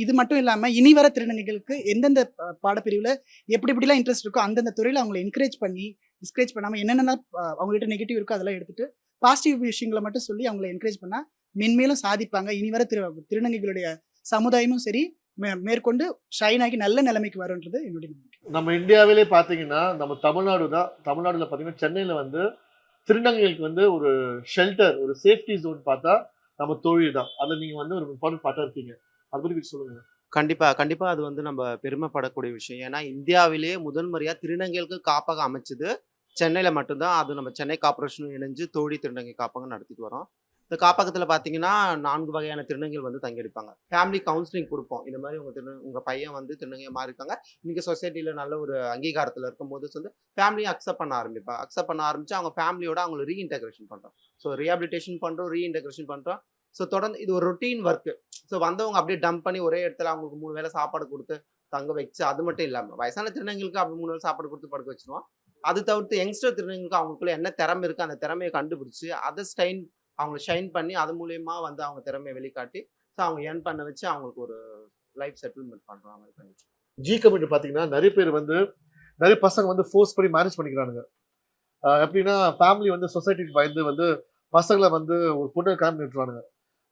இது மட்டும் இல்லாமல் இனி வர திருநங்கைகளுக்கு எந்தெந்த பாடப்பிரிவில் எப்படிலாம் இன்ட்ரெஸ்ட் இருக்கோ அந்தந்த துறையில் அவங்களை என்கரேஜ் பண்ணி டிஸ்கரேஜ் பண்ணாமல் என்னென்ன அவங்ககிட்ட நெகட்டிவ் இருக்கோ அதெல்லாம் எடுத்துட்டு பாசிட்டிவ் விஷயங்களை மட்டும் சொல்லி அவங்களை என்கரேஜ் பண்ணால் மென்மேலும் சாதிப்பாங்க. இனி வர திருநங்கைகளுடைய சமுதாயமும் சரி மேற்கொண்டு ஷைன் ஆகி நல்ல நிலைமைக்கு வரும்ன்றது என்னுடைய நம்பிக்கை. நம்ம இந்தியாவிலே பார்த்தீங்கன்னா நம்ம தமிழ்நாடுல பார்த்தீங்கன்னா சென்னையில் வந்து திருநங்கைகளுக்கு வந்து ஒரு ஷெல்டர், ஒரு சேஃப்டி ஜோன் பார்த்தா நம்ம தொழில் தான். அதில் நீங்கள் வந்து ஒரு இம்பார்ட்டன்ட் பார்ட்டாக இருக்கீங்க. அதை பற்றி சொல்லுங்க. கண்டிப்பா அது வந்து நம்ம பெருமைப்படக்கூடிய விஷயம். ஏன்னா இந்தியாவிலேயே முதன்முறையாக திருநங்கைகளுக்கு காப்பகம் அமைச்சது சென்னையில் மட்டும்தான். அது நம்ம சென்னை கார்பரேஷனும் இணைஞ்சு தோழி திருநங்கை காப்பகம் நடத்திட்டு வரோம். இந்த காப்பகத்தில் பார்த்தீங்கன்னா 4 வகையான திருநங்கைகள் வந்து தங்கியிருப்பாங்க. ஃபேமிலி கவுன்சிலிங் கொடுப்போம். இந்த மாதிரி உங்கள் பையன் வந்து திருநங்கையாக மாறிருக்காங்க, இன்றைக்கி சொசைட்டியில் நல்ல ஒரு அங்கீகாரத்தில் இருக்கும்போது வந்து ஃபேமிலியை அக்செப்ட் பண்ண ஆரம்பிச்சு அவங்க ஃபேமிலியோட அவங்களை ரீஇன்டெகிரேஷன் பண்ணுறோம். ஸோ ரீஹாபிலிட்டேஷன் பண்ணுறோம், ரீஇன்டெகிரேஷன் பண்ணுறோம். ஸோ தொடர்ந்து இது ஒரு ரொட்டீன் ஒர்க்கு. ஸோ வந்தவங்க அப்படியே டம்ப் பண்ணி ஒரே இடத்துல அவங்களுக்கு 3 வேளை சாப்பாடு கொடுத்து தங்க வச்சு, அது மட்டும் இல்லாமல் வயசான திருநங்கைகளுக்கு அப்படி 3 வேளை சாப்பாடு கொடுத்து படுக்க வச்சுருவோம். அது தவிர்த்து யங்ஸ்டர் திருநங்கைகளுக்கு அவங்களுக்குள்ள என்ன திறமை இருக்குது அந்த திறமையை கண்டுபிடிச்சி அதை அவங்களை ஷைன் பண்ணி அது மூலயமா வந்து அவங்க திறமையை வெளிக்காட்டி ஸோ அவங்க ஏர்ன் பண்ண வச்சு அவங்களுக்கு ஒரு லைஃப் செட்டில்மெண்ட் பண்ணுறாங்க. ஜி கம்யூனிட்டி பார்த்தீங்கன்னா நிறைய பசங்க வந்து ஃபோர்ஸ் பண்ணி மேரேஜ் பண்ணிக்கிறானுங்க. எப்படின்னா ஃபேமிலி வந்து சொசைட்டிக்கு பயந்து வந்து பசங்களை வந்து ஒரு பொண்ணை கிளம்பி விட்டுருவானுங்க.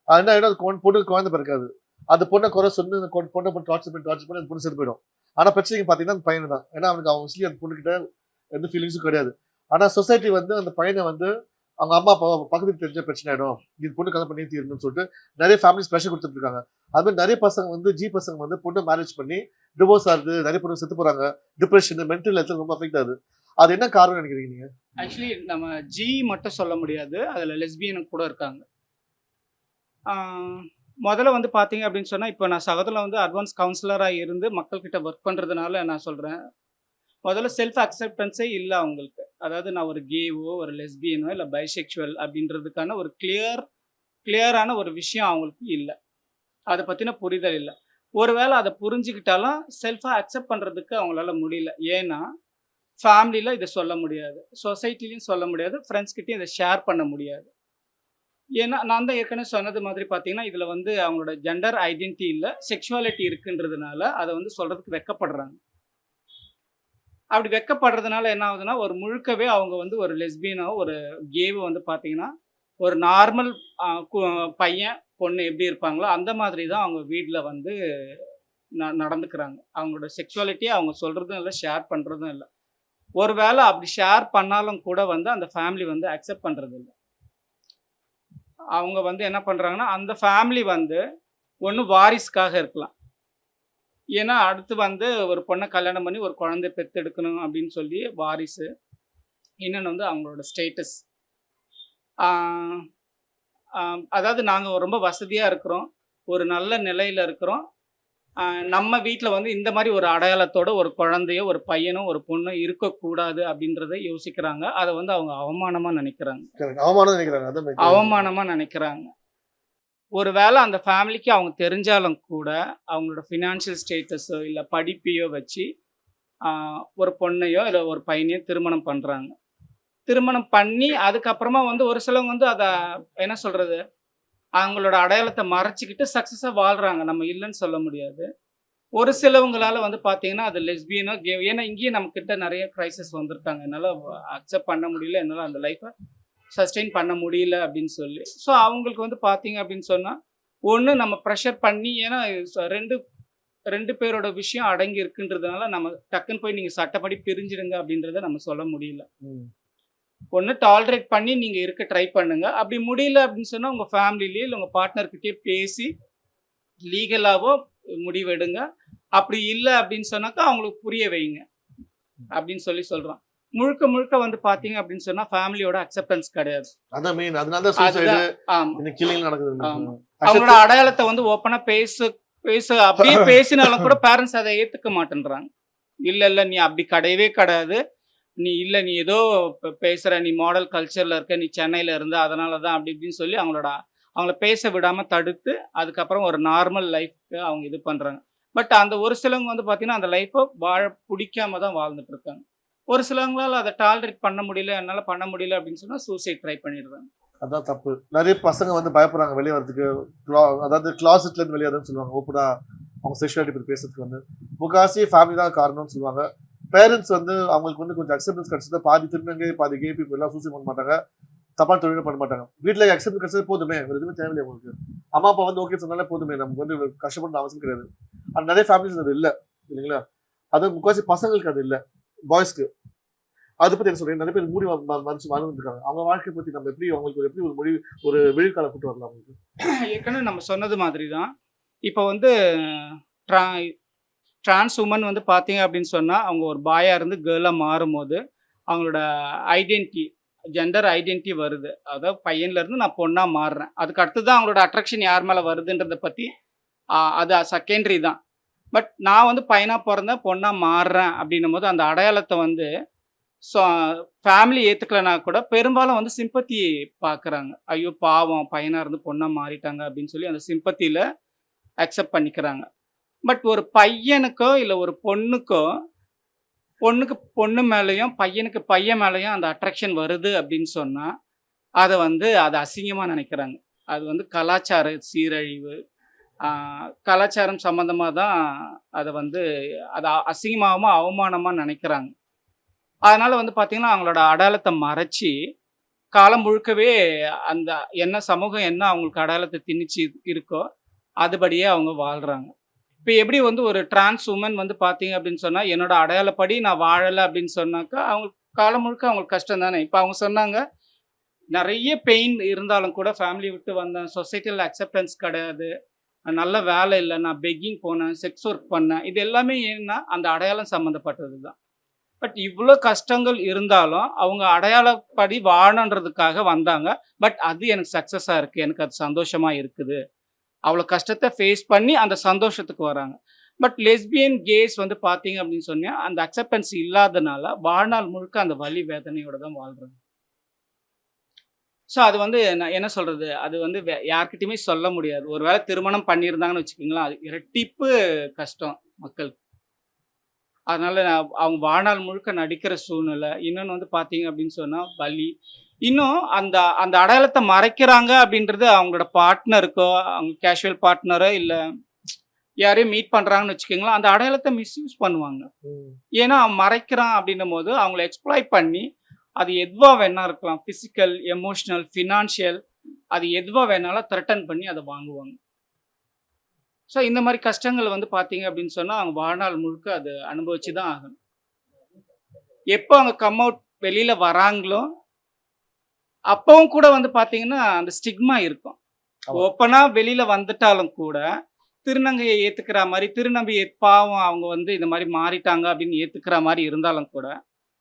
என்ன ஆகிடும், அது பொண்ணுக்கு குழந்தை பிறக்காது. அந்த பொண்ணை குறை சொல்லி அந்த பொண்ணை டார்ச்சர் பண்ணி அந்த பொண்ணு செத்து போயிடும். ஆனால் பிரச்சனைக்கு பார்த்தீங்கன்னா அந்த பையன் தான். ஏன்னா அவனுக்கு அவங்க அந்த பொண்ணுக்கிட்ட எந்த ஃபீலிங்ஸும் கிடையாது. ஆனால் சொசைட்டி வந்து அந்த பையனை வந்து அவங்க அம்மா அப்பா பக்கத்துக்கு தெரிஞ்ச பிரச்சனை ஆகிடும், இது பொண்ணு கல்யாணம் பண்ணி தீரணும்னு சொல்லிட்டு நிறைய ஃபேமிலிஸ் ப்ரெஷர் கொடுத்துட்டு இருக்காங்க. அது மாதிரி நிறைய பசங்க வந்து பசங்க வந்து பொண்ணை மேரேஜ் பண்ணி டிவோர்ஸ் ஆகுது, நிறைய பொண்ணு செத்து போகிறாங்க, டிப்ரெஷன், மென்டல் ஹெல்த் ரொம்ப அஃபெக்ட் ஆகுது. அது என்ன காரணம் நினைக்கிறீங்க நீங்க? ஆக்சுவலி நம்ம மட்டும் சொல்ல முடியாது, அதில் லெஸ்பியனுக்கு கூட இருக்காங்க. முதல்ல வந்து பார்த்தீங்க அப்படின்னு சொன்னால், இப்போ நான் சகோதரில் வந்து அட்வான்ஸ் கவுன்சிலராக இருந்து மக்கள்கிட்ட ஒர்க் பண்ணுறதுனால நான் சொல்கிறேன், முதல்ல செல்ஃப் அக்செப்டன்ஸே இல்லை அவங்களுக்கு. அதாவது நான் ஒரு கேவோ ஒரு லெஸ்பியனோ இல்லை பைசெக்சுவல் அப்படின்றதுக்கான ஒரு கிளியரான ஒரு விஷயம் அவங்களுக்கு இல்லை. அதை பற்றின புரிதல் இல்லை. ஒருவேளை அதை புரிஞ்சுக்கிட்டாலும் செல்ஃபாக அக்செப்ட் பண்ணுறதுக்கு அவங்களால முடியல. ஏன்னா ஃபேமிலியில் இதை சொல்ல முடியாது, சொசைட்டிலையும் சொல்ல முடியாது, ஃப்ரெண்ட்ஸ்கிட்டையும் இதை ஷேர் பண்ண முடியாது. ஏன்னா நான் தான் ஏற்கனவே சொன்னது மாதிரி பார்த்தீங்கன்னா இதில் வந்து அவங்களோட ஜெண்டர் ஐடென்டிட்டி இல்லை, செக்ஷுவாலிட்டி இருக்குன்றதுனால அதை வந்து சொல்கிறதுக்கு வெக்கப்படுறாங்க. அப்படி வெக்கப்படுறதுனால என்ன ஆகுதுன்னா, ஒரு முழுக்கவே அவங்க வந்து ஒரு லெஸ்பியனோ ஒரு கேவோ வந்து பார்த்தீங்கன்னா ஒரு நார்மல் பையன் பொண்ணு எப்படி இருப்பாங்களோ அந்த மாதிரி தான் அவங்க வீட்டில் வந்து நடந்துக்கிறாங்க. அவங்களோட செக்ஷுவாலிட்டியை அவங்க சொல்கிறதும் இல்லை, ஷேர் பண்ணுறதும் இல்லை. ஒரு வேளை அப்படி ஷேர் பண்ணாலும் கூட வந்து அந்த ஃபேமிலி வந்து அக்செப்ட் பண்ணுறது இல்லை. அவங்க வந்து என்ன பண்ணுறாங்கன்னா, அந்த ஃபேமிலி வந்து ஒன்று வாரிசுக்காக இருக்கலாம், ஏன்னா அடுத்து வந்து ஒரு பொண்ணை கல்யாணம் பண்ணி ஒரு குழந்தை பெற்றெடுக்கணும் அப்படின்னு சொல்லி வாரிசு. இன்னொன்று வந்து அவங்களோட ஸ்டேட்டஸ். அதாவது நாங்கள் ரொம்ப வசதியாக இருக்கிறோம், ஒரு நல்ல நிலையில் இருக்கிறோம், நம்ம வீட்டில் வந்து இந்த மாதிரி ஒரு அடையாளத்தோட ஒரு குழந்தையோ ஒரு பையனோ ஒரு பொண்ணோ இருக்கக்கூடாது அப்படின்றத யோசிக்கிறாங்க. அதை வந்து அவங்க அவமானமாக நினைக்கிறாங்க. அவமானமாக நினைக்கிறாங்க. ஒரு வேளை அந்த ஃபேமிலிக்கு அவங்க தெரிஞ்சாலும் கூட அவங்களோட ஃபினான்ஷியல் ஸ்டேட்டஸோ இல்லை படிப்பையோ வச்சு ஒரு பொண்ணையோ இல்லை ஒரு பையனையோ திருமணம் பண்ணுறாங்க. திருமணம் பண்ணி அதுக்கப்புறமா வந்து ஒரு சிலவங்க வந்து அதை என்ன சொல்கிறது, அவங்களோட அடையாளத்தை மறைச்சிக்கிட்டு சக்ஸஸாக வாழ்கிறாங்க. நம்ம இல்லைன்னு சொல்ல முடியாது. ஒரு சிலவங்களால் வந்து பார்த்தீங்கன்னா அது லெஸ்பியனோ கே, ஏன்னா இங்கேயே நம்மக்கிட்ட நிறைய க்ரைசிஸ் வந்திருக்காங்க. என்னால் அக்செப்ட் பண்ண முடியல, என்னால் அந்த லைஃப்பை சஸ்டெயின் பண்ண முடியல அப்படின்னு சொல்லி. ஸோ அவங்களுக்கு வந்து பார்த்தீங்க அப்படின்னு சொன்னால் ஒன்று நம்ம ப்ரெஷர் பண்ணி, ஏன்னா ரெண்டு பேரோட விஷயம் அடங்கி இருக்குன்றதுனால நம்ம டக்குன்னு போய் நீங்கள் சட்டப்படி பிரிஞ்சிடுங்க அப்படின்றத நம்ம சொல்ல முடியல. ஒன்று டாலரேட் பண்ணி நீங்கள் இருக்க ட்ரை பண்ணுங்க. அப்படி முடியல அப்படின்னு சொன்னால் உங்கள் ஃபேமிலிலேயே இல்லை உங்கள் பார்ட்னர்கிட்டயே பேசி லீகலாவோ முடிவெடுங்க. அப்படி இல்லை அப்படின்னு சொன்னாக்கா அவங்களுக்கு புரிய வைங்க அப்படின்னு சொல்லி சொல்கிறோம். முழுக்க முழுக்க வந்து பார்த்தீங்க அப்படின்னு சொன்னால் ஃபேமிலியோட அக்செப்டன்ஸ் கிடையாது. அவங்களோட அடையாளத்தை வந்து ஓப்பனாக பேச அப்படியே பேசினாலும் கூட பேரண்ட்ஸ் அதை ஏற்றுக்க மாட்டேன்றாங்க. இல்லை நீ அப்படி கிடையவே கிடையாது, நீ ஏதோ பேசுகிற, நீ மாடல் கல்ச்சரில் இருக்க, நீ சென்னையில் இருந்த அதனால தான் அப்படி இப்படின்னு சொல்லி அவங்கள பேச விடாமல் தடுத்து அதுக்கப்புறம் ஒரு நார்மல் லைஃப்க்கு அவங்க இது பண்ணுறாங்க. பட் அந்த ஒரு சிலவங்க வந்து பார்த்தீங்கன்னா அந்த லைஃப்பை வாழ பிடிக்காம தான் வாழ்ந்துட்டு இருக்காங்க. ஒரு சிலவங்களால் அதை டாலரேட் பண்ண முடியல, என்னால் பண்ண முடியல அப்படின்னு சொன்னால் சூசைட் ட்ரை பண்ணிடுறாங்க. அதான் தப்பு. நிறைய பசங்க வந்து பயப்படுறாங்க வெளியே வரதுக்கு, அதாவது கிளாசெட்லேருந்து வெளியே வரதுன்னு சொல்லுவாங்க. ஓப்பனாக அவங்க செக்ஷுவாலிட்டி பற்றி பேசுறதுக்கு வந்து முக்காசி ஃபேமிலி தான் காரணம்னு சொல்லுவாங்க. பேரண்ட்ஸ் வந்து அவங்களுக்கு வந்து கொஞ்சம் அக்செப்டன்ஸ் கிடைச்சது, பாதி திருநங்கை பாதி கே பீப்புள் எல்லாம் சூசைட் பண்ண மாட்டாங்க, தப்பான தொழிலும் பண்ண மாட்டாங்க. வீட்டில் அக்செப்டன்ஸ் கிடைச்சது போதுமே, எதுவுமே தேவையில்லை. உங்களுக்கு அம்மா அப்பா வந்து ஓகே சொன்னாலே போதுமே, நமக்கு வந்து கஷ்டப்பட அவசியம் கிடையாது. அது நிறைய ஃபேமிலிஸ் அது இல்லை இல்லைங்களா? அது முக்காசி பசங்களுக்கு அது இல்லை, பாய்ஸ்க்கு. அதை பற்றி என்ன சொல்றேன், நிறைய பேர் மூடி வாழ்ந்துருக்காங்க. அவங்க வாழ்க்கையை பற்றி நம்ம அவங்களுக்கு எப்படி ஒரு மொழி ஒரு விழிகால கூட்டு வரலாம் அவங்களுக்கு? ஏற்கனவே நம்ம சொன்னது மாதிரி தான். இப்போ வந்து டிரான்ஸ் உமன் வந்து பார்த்தீங்க அப்படின்னு சொன்னால் அவங்க ஒரு பாயாக இருந்து கேர்ளாக மாறும்போது அவங்களோட ஜெண்டர் ஐடென்டிட்டி வருது. அதாவது பையன்லேருந்து நான் பொண்ணாக மாறுறேன். அதுக்கு அடுத்து தான் அவங்களோட அட்ராக்ஷன் யார் மேலே வருதுன்றதை பற்றி அது செகண்டரி தான். பட் நான் வந்து பையனாக பிறந்தேன், பொண்ணாக மாறுறேன் அப்படின்னும் போது அந்த அடையாளத்தை வந்து ஃபேமிலி ஏற்றுக்கலனா கூட பெரும்பாலும் வந்து சிம்பத்தி பார்க்குறாங்க. ஐயோ பாவம் பையனாக இருந்து பொண்ணாக மாறிட்டாங்க அப்படின்னு சொல்லி அந்த சிம்பத்தியில் அக்செப்ட் பண்ணிக்கிறாங்க. பட் ஒரு பையனுக்கோ இல்லை ஒரு பொண்ணுக்கு பொண்ணு மேலேயும் பையனுக்கு பையன் மேலேயும் அந்த அட்ராக்ஷன் வருது அப்படின்னு சொன்னால் அதை அசிங்கமாக நினைக்கிறாங்க. அது வந்து கலாச்சார சீரழிவு, கலாச்சாரம் சம்மந்தமாக தான் அதை அசிங்கமாகவும் அவமானமாக நினைக்கிறாங்க. அதனால் வந்து பார்த்திங்கன்னா அவங்களோட அடையாளத்தை மறைச்சி காலம் முழுக்கவே அந்த சமூகம் என்ன அவங்களுக்கு அடையாளத்தை திணிச்சு இருக்கோ அதுபடியே அவங்க வாழ்கிறாங்க. இப்போ எப்படி வந்து ஒரு டிரான்ஸ் உமன் வந்து பார்த்தீங்க அப்படின்னு சொன்னால் என்னோட அடையாளப்படி நான் வாழலை அப்படின்னு சொன்னாக்கா அவங்களுக்கு காலம் முழுக்க அவங்களுக்கு கஷ்டம் தானே. இப்போ அவங்க சொன்னாங்க நிறைய பெயின் இருந்தாலும் கூட ஃபேமிலி விட்டு வந்தேன், சொசைட்டியில் அக்செப்டன்ஸ் கிடையாது, நல்ல வேலை இல்லை, நான் பெக்கிங் போனேன், செக்ஸ் ஒர்க் பண்ணேன். இது எல்லாமே ஏன்னா அந்த அடையாளம் சம்மந்தப்பட்டது தான். பட் இவ்வளோ கஷ்டங்கள் இருந்தாலும் அவங்க அடையாளப்படி வாழணுன்றதுக்காக வந்தாங்க. பட் அது எனக்கு சக்ஸஸாக இருக்குது, எனக்கு அது சந்தோஷமாக இருக்குது. அவ்வளோ கஷ்டத்தை ஃபேஸ் பண்ணி அந்த சந்தோஷத்துக்கு வராங்க. பட் லெஸ்பியன் கேஸ் வந்து பார்த்தீங்க அப்படின்னு சொன்னால் அந்த அக்செப்டன்ஸ் இல்லாதனால வாழ்நாள் முழுக்க அந்த வலி வேதனையோடு தான் வாழ்கிறாங்க. ஸோ அது வந்து நான் என்ன சொல்கிறது, அது வந்து யார்கிட்டையுமே சொல்ல முடியாது. ஒரு வேளை திருமணம் பண்ணியிருந்தாங்கன்னு வச்சுக்கிங்களேன், அது இரட்டிப்பு கஷ்டம் மக்களுக்கு. அதனால் அவங்க வாழ்நாள் முழுக்க நடிக்கிற சூழ்நிலை. இன்னொன்று வந்து பார்த்தீங்க அப்படின்னு சொன்னால் வலி. இன்னும் அந்த அடையாளத்தை மறைக்கிறாங்க அப்படின்றது அவங்களோட பார்ட்னருக்கோ, அவங்க கேஷுவல் பார்ட்னரோ இல்லை யாரையும் மீட் பண்ணுறாங்கன்னு வச்சுக்கோங்களேன், அந்த அடையாளத்தை மிஸ்யூஸ் பண்ணுவாங்க. ஏன்னா அவன் மறைக்கிறான் அப்படின்னும் போது அவங்கள எக்ஸ்ப்ளாய்ட் பண்ணி அது எதுவாக வேணா இருக்கலாம், ஃபிசிக்கல், எமோஷ்னல், ஃபினான்ஷியல், அது எதுவாக வேணாலும் த்ரெட்டன் பண்ணி அதை வாங்குவாங்க. ஸோ இந்த மாதிரி கஷ்டங்கள் வந்து பார்த்தீங்க அப்படின்னு சொன்னால் அவங்க வாழ்நாள் முழுக்க அதை அனுபவிச்சு தான் ஆகணும். எப்போ அவங்க கம் அவுட் வெளியில் வராங்களோ அப்பவும் கூட வந்து பார்த்தீங்கன்னா அந்த ஸ்டிக்மா இருக்கும். ஓப்பனாக வெளியில் வந்துட்டாலும் கூட திருநங்கையை ஏற்றுக்கிற மாதிரி, திருநம்பி பாவம் அவங்க வந்து இந்த மாதிரி மாறிட்டாங்க அப்படின்னு ஏற்றுக்கிற மாதிரி இருந்தாலும் கூட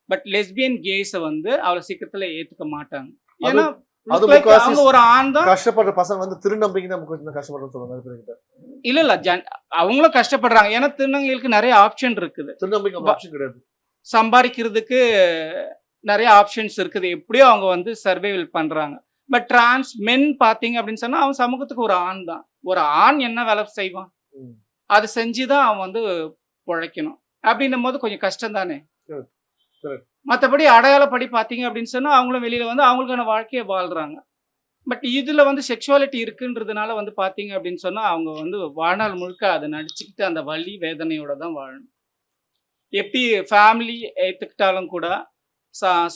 பட் லெஸ்பியன் கேஸை வந்து அவ்வளோ சீக்கிரத்தில் ஏற்றுக்க மாட்டாங்க. ஏன்னா அது Look like முக்காவாசி அவங்க ஒரு ஆண் தான். கஷ்டப்படுற பசங்க வந்து திருநம்பிக்கை தான் கொஞ்சம் கஷ்டப்படுறேன்னு சொல்லுவாங்க நிறைய பேர்கிட்ட. இல்ல அவங்களும் கஷ்டப்படுறாங்க. ஏன்னா திருநங்கைகளுக்கு நிறைய ஆப்ஷன் இருக்குது. திருநம்பிக்கை ஆப்ஷன் கிடையாது. சம்பாதிக்கிறதுக்கு நிறைய ஆப்ஷன்ஸ் இருக்குது. எப்படியோ அவங்க வந்து சர்வைவல் பண்றாங்க. பட் டிரான்ஸ் மென் பாத்தீங்க அப்படின்னு சொன்னா அவன் சமூகத்துக்கு ஒரு ஆண் தான். ஒரு ஆண் என்ன வேலை செய்வான், அது செஞ்சுதான் அவன் வந்து பிழைக்கணும். அப்படின்னும் போது கொஞ்சம் கஷ்டம் தானே. மற்றபடி அடையாளப்படி பார்த்தீங்க அப்படின்னு சொன்னா அவங்களும் வெளியில வந்து அவங்களுக்கான வாழ்க்கையை வாழ்றாங்க. பட் இதுல வந்து செக்ஷுவாலிட்டி இருக்குன்றதுனால வந்து பார்த்தீங்க அப்படின்னு சொன்னா அவங்க வந்து வாழ்நாள் முழுக்க அதை நடிச்சுக்கிட்டு அந்த வலி வேதனையோட தான் வாழணும். எப்படி ஃபேமிலி ஏற்றுக்கிட்டாலும் கூட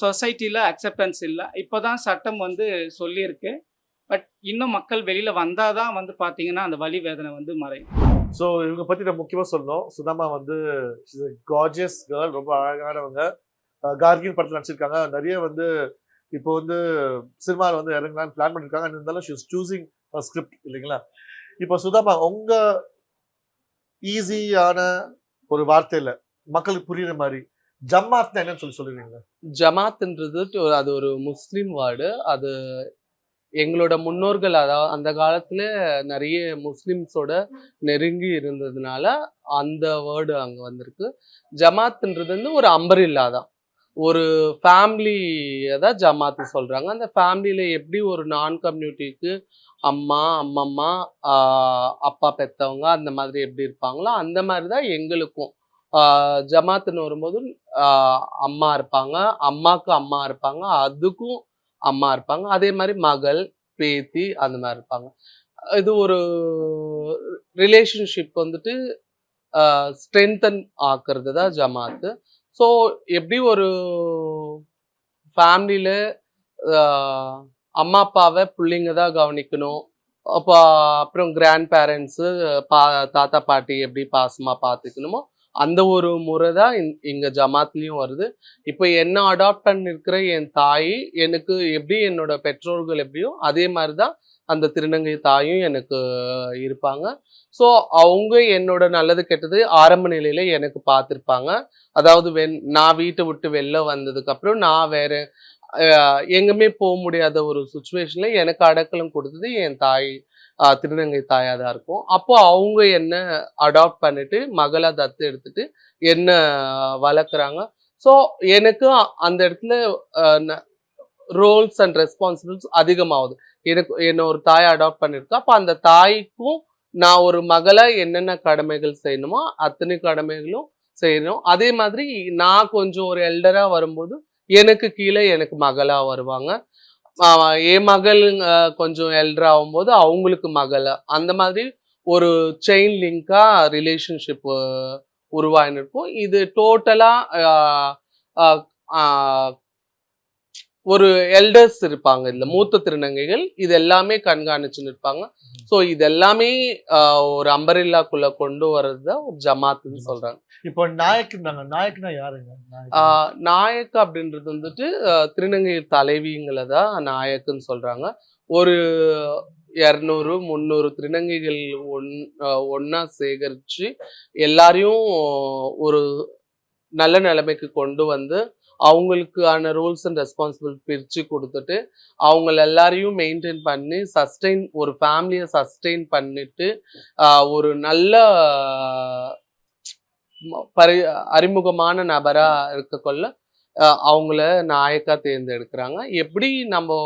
சொசைட்டியில் அக்செப்டன்ஸ் இல்லை. இப்போதான் சட்டம் வந்து சொல்லியிருக்கு. பட் இன்னும் மக்கள் வெளியில வந்தாதான் வந்து பார்த்தீங்கன்னா அந்த வலி வேதனை வந்து மறையும். ஸோ இவங்க பற்றி நான் முக்கியமாக சொல்லணும். சுதாமா வந்து கார்ஜியஸ் கேர்ள், ரொம்ப அழகானவங்க. கார்கின் படத்தில் நடிச்சிருக்காங்க. நிறைய வந்து இப்போ வந்து சினிமாவில் வந்து இறங்கலான்னு பிளான் பண்ணியிருக்காங்க. இருந்தாலும் ஷி இஸ் சூசிங் ஸ்கிரிப்ட் இல்லைங்களா? இப்போ சுதாமா உங்க ஈஸியான ஒரு வார்த்தையில் மக்களுக்கு புரியுற மாதிரி ஜமாத்னா என்னன்னு சொல்லுவீங்க? ஜமாத்ன்றது அது ஒரு முஸ்லீம் வேர்டு. அது எங்களோட முன்னோர்கள், அதாவது அந்த காலத்துல நிறைய முஸ்லிம்ஸோட நெருங்கி இருந்ததுனால அந்த வேர்டு அங்க வந்திருக்கு. ஜமாத்ன்றது வந்து ஒரு அம்பரில்லா தான், ஒரு ஃபேமிலியை தான் ஜமாத்து சொல்றாங்க. அந்த ஃபேமிலியில எப்படி ஒரு நான் கம்யூனிட்டிக்கு அம்மா, அம்மம்மா, அப்பா பெத்தவங்க அந்த மாதிரி எப்படி இருப்பாங்களோ அந்த மாதிரி தான் எங்களுக்கும் ஜமாத்துன்னு வரும்போது அம்மா இருப்பாங்க, அம்மாவுக்கு அம்மா இருப்பாங்க, அதுக்கும் அம்மா இருப்பாங்க, அதே மாதிரி மகள், பேத்தி அந்த மாதிரி இருப்பாங்க. இது ஒரு ரிலேஷன்ஷிப் வந்துட்டு ஸ்ட்ரென்தன் ஆக்குறது தான் ஜமாத்து. ஸோ எப்படி ஒரு ஃபேமிலியில அம்மா அப்பாவை பிள்ளைங்க தான் கவனிக்கணும், அப்போ அப்புறம் கிராண்ட் பேரண்ட்ஸு தாத்தா பாட்டி எப்படி பாசமாக பார்த்துக்கணுமோ அந்த ஒரு முறை தான் இங்கே ஜமாத்லேயும் வருது. இப்போ என்ன அடாப்ட் பண்ணிருக்கிற என் தாய் எனக்கு எப்படி என்னோட பெற்றோர்கள் எப்படியோ அதே மாதிரி தான் அந்த திருநங்கை தாயும் எனக்கு இருப்பாங்க. ஸோ அவங்க என்னோட நல்லது கெட்டது ஆரம்ப நிலையில எனக்கு பார்த்துருப்பாங்க. அதாவது நான் வீட்டை விட்டு வெளில வந்ததுக்கப்புறம் நான் வேற எங்குமே போக முடியாத ஒரு சுச்சுவேஷன்ல எனக்கு அடக்கலம் கொடுத்தது என் தாய், திருநங்கை தாயாக தான் இருக்கும். அப்போ அவங்க என்ன அடாப்ட் பண்ணிட்டு மகளை தத்து எடுத்துட்டு என்ன வளர்க்குறாங்க. ஸோ எனக்கு அந்த இடத்துல ரோல்ஸ் அண்ட் ரெஸ்பான்சிபிலிட்டிஸ் அதிகமாகுது. என்ன ஒரு தாயை அடாப்ட் பண்ணியிருக்கா, அப்போ அந்த தாய்க்கும் நான் ஒரு மகளை என்னென்ன கடமைகள் செய்யணுமோ அத்தனை கடமைகளும் செய்யணும். அதே மாதிரி நான் கொஞ்சம் ஒரு எல்டரா வரும்போது எனக்கு கீழே எனக்கு மகளா வருவாங்க. என் மகள் கொஞ்சம் எல்டர் ஆகும்போது அவங்களுக்கு மகள், அந்த மாதிரி ஒரு செயின் லிங்கா ரிலேஷன்ஷிப் உருவாயிருக்கும். இது டோட்டலா ஒரு எல்டர்ஸ் இருப்பாங்க, இதுல மூத்த திருநங்கைகள் இது எல்லாமே கண்காணிச்சுன்னு இருப்பாங்க. ஸோ இது எல்லாமே ஒரு அம்பரில்லாக்குள்ள கொண்டு வர்றதுதான் ஒரு ஜமாத்துன்னு சொல்றாங்க. இப்போ நாயக்குனா யாருங்க? நாயக்கு அப்படின்றது வந்துட்டு திருநங்கை தலைவிங்களை தான் நாயக்குன்னு சொல்றாங்க. ஒரு 200-300 திருநங்கைகள் ஒன்னா சேகரிச்சு எல்லாரையும் ஒரு நல்ல நிலைமைக்கு கொண்டு வந்து அவங்களுக்கான ரூல்ஸ் அண்ட் ரெஸ்பான்சிபிலிட்டி பிரித்து கொடுத்துட்டு அவங்கள எல்லாரையும் மெயின்டைன் பண்ணி ஒரு ஃபேமிலியை சஸ்டெயின் பண்ணிட்டு ஒரு நல்ல அறிமுகமான நபரா இருக்கக்குள்ள அவங்கள நாயக்கா தேர்ந்தெடுக்கிறாங்க. எப்படி நம்ம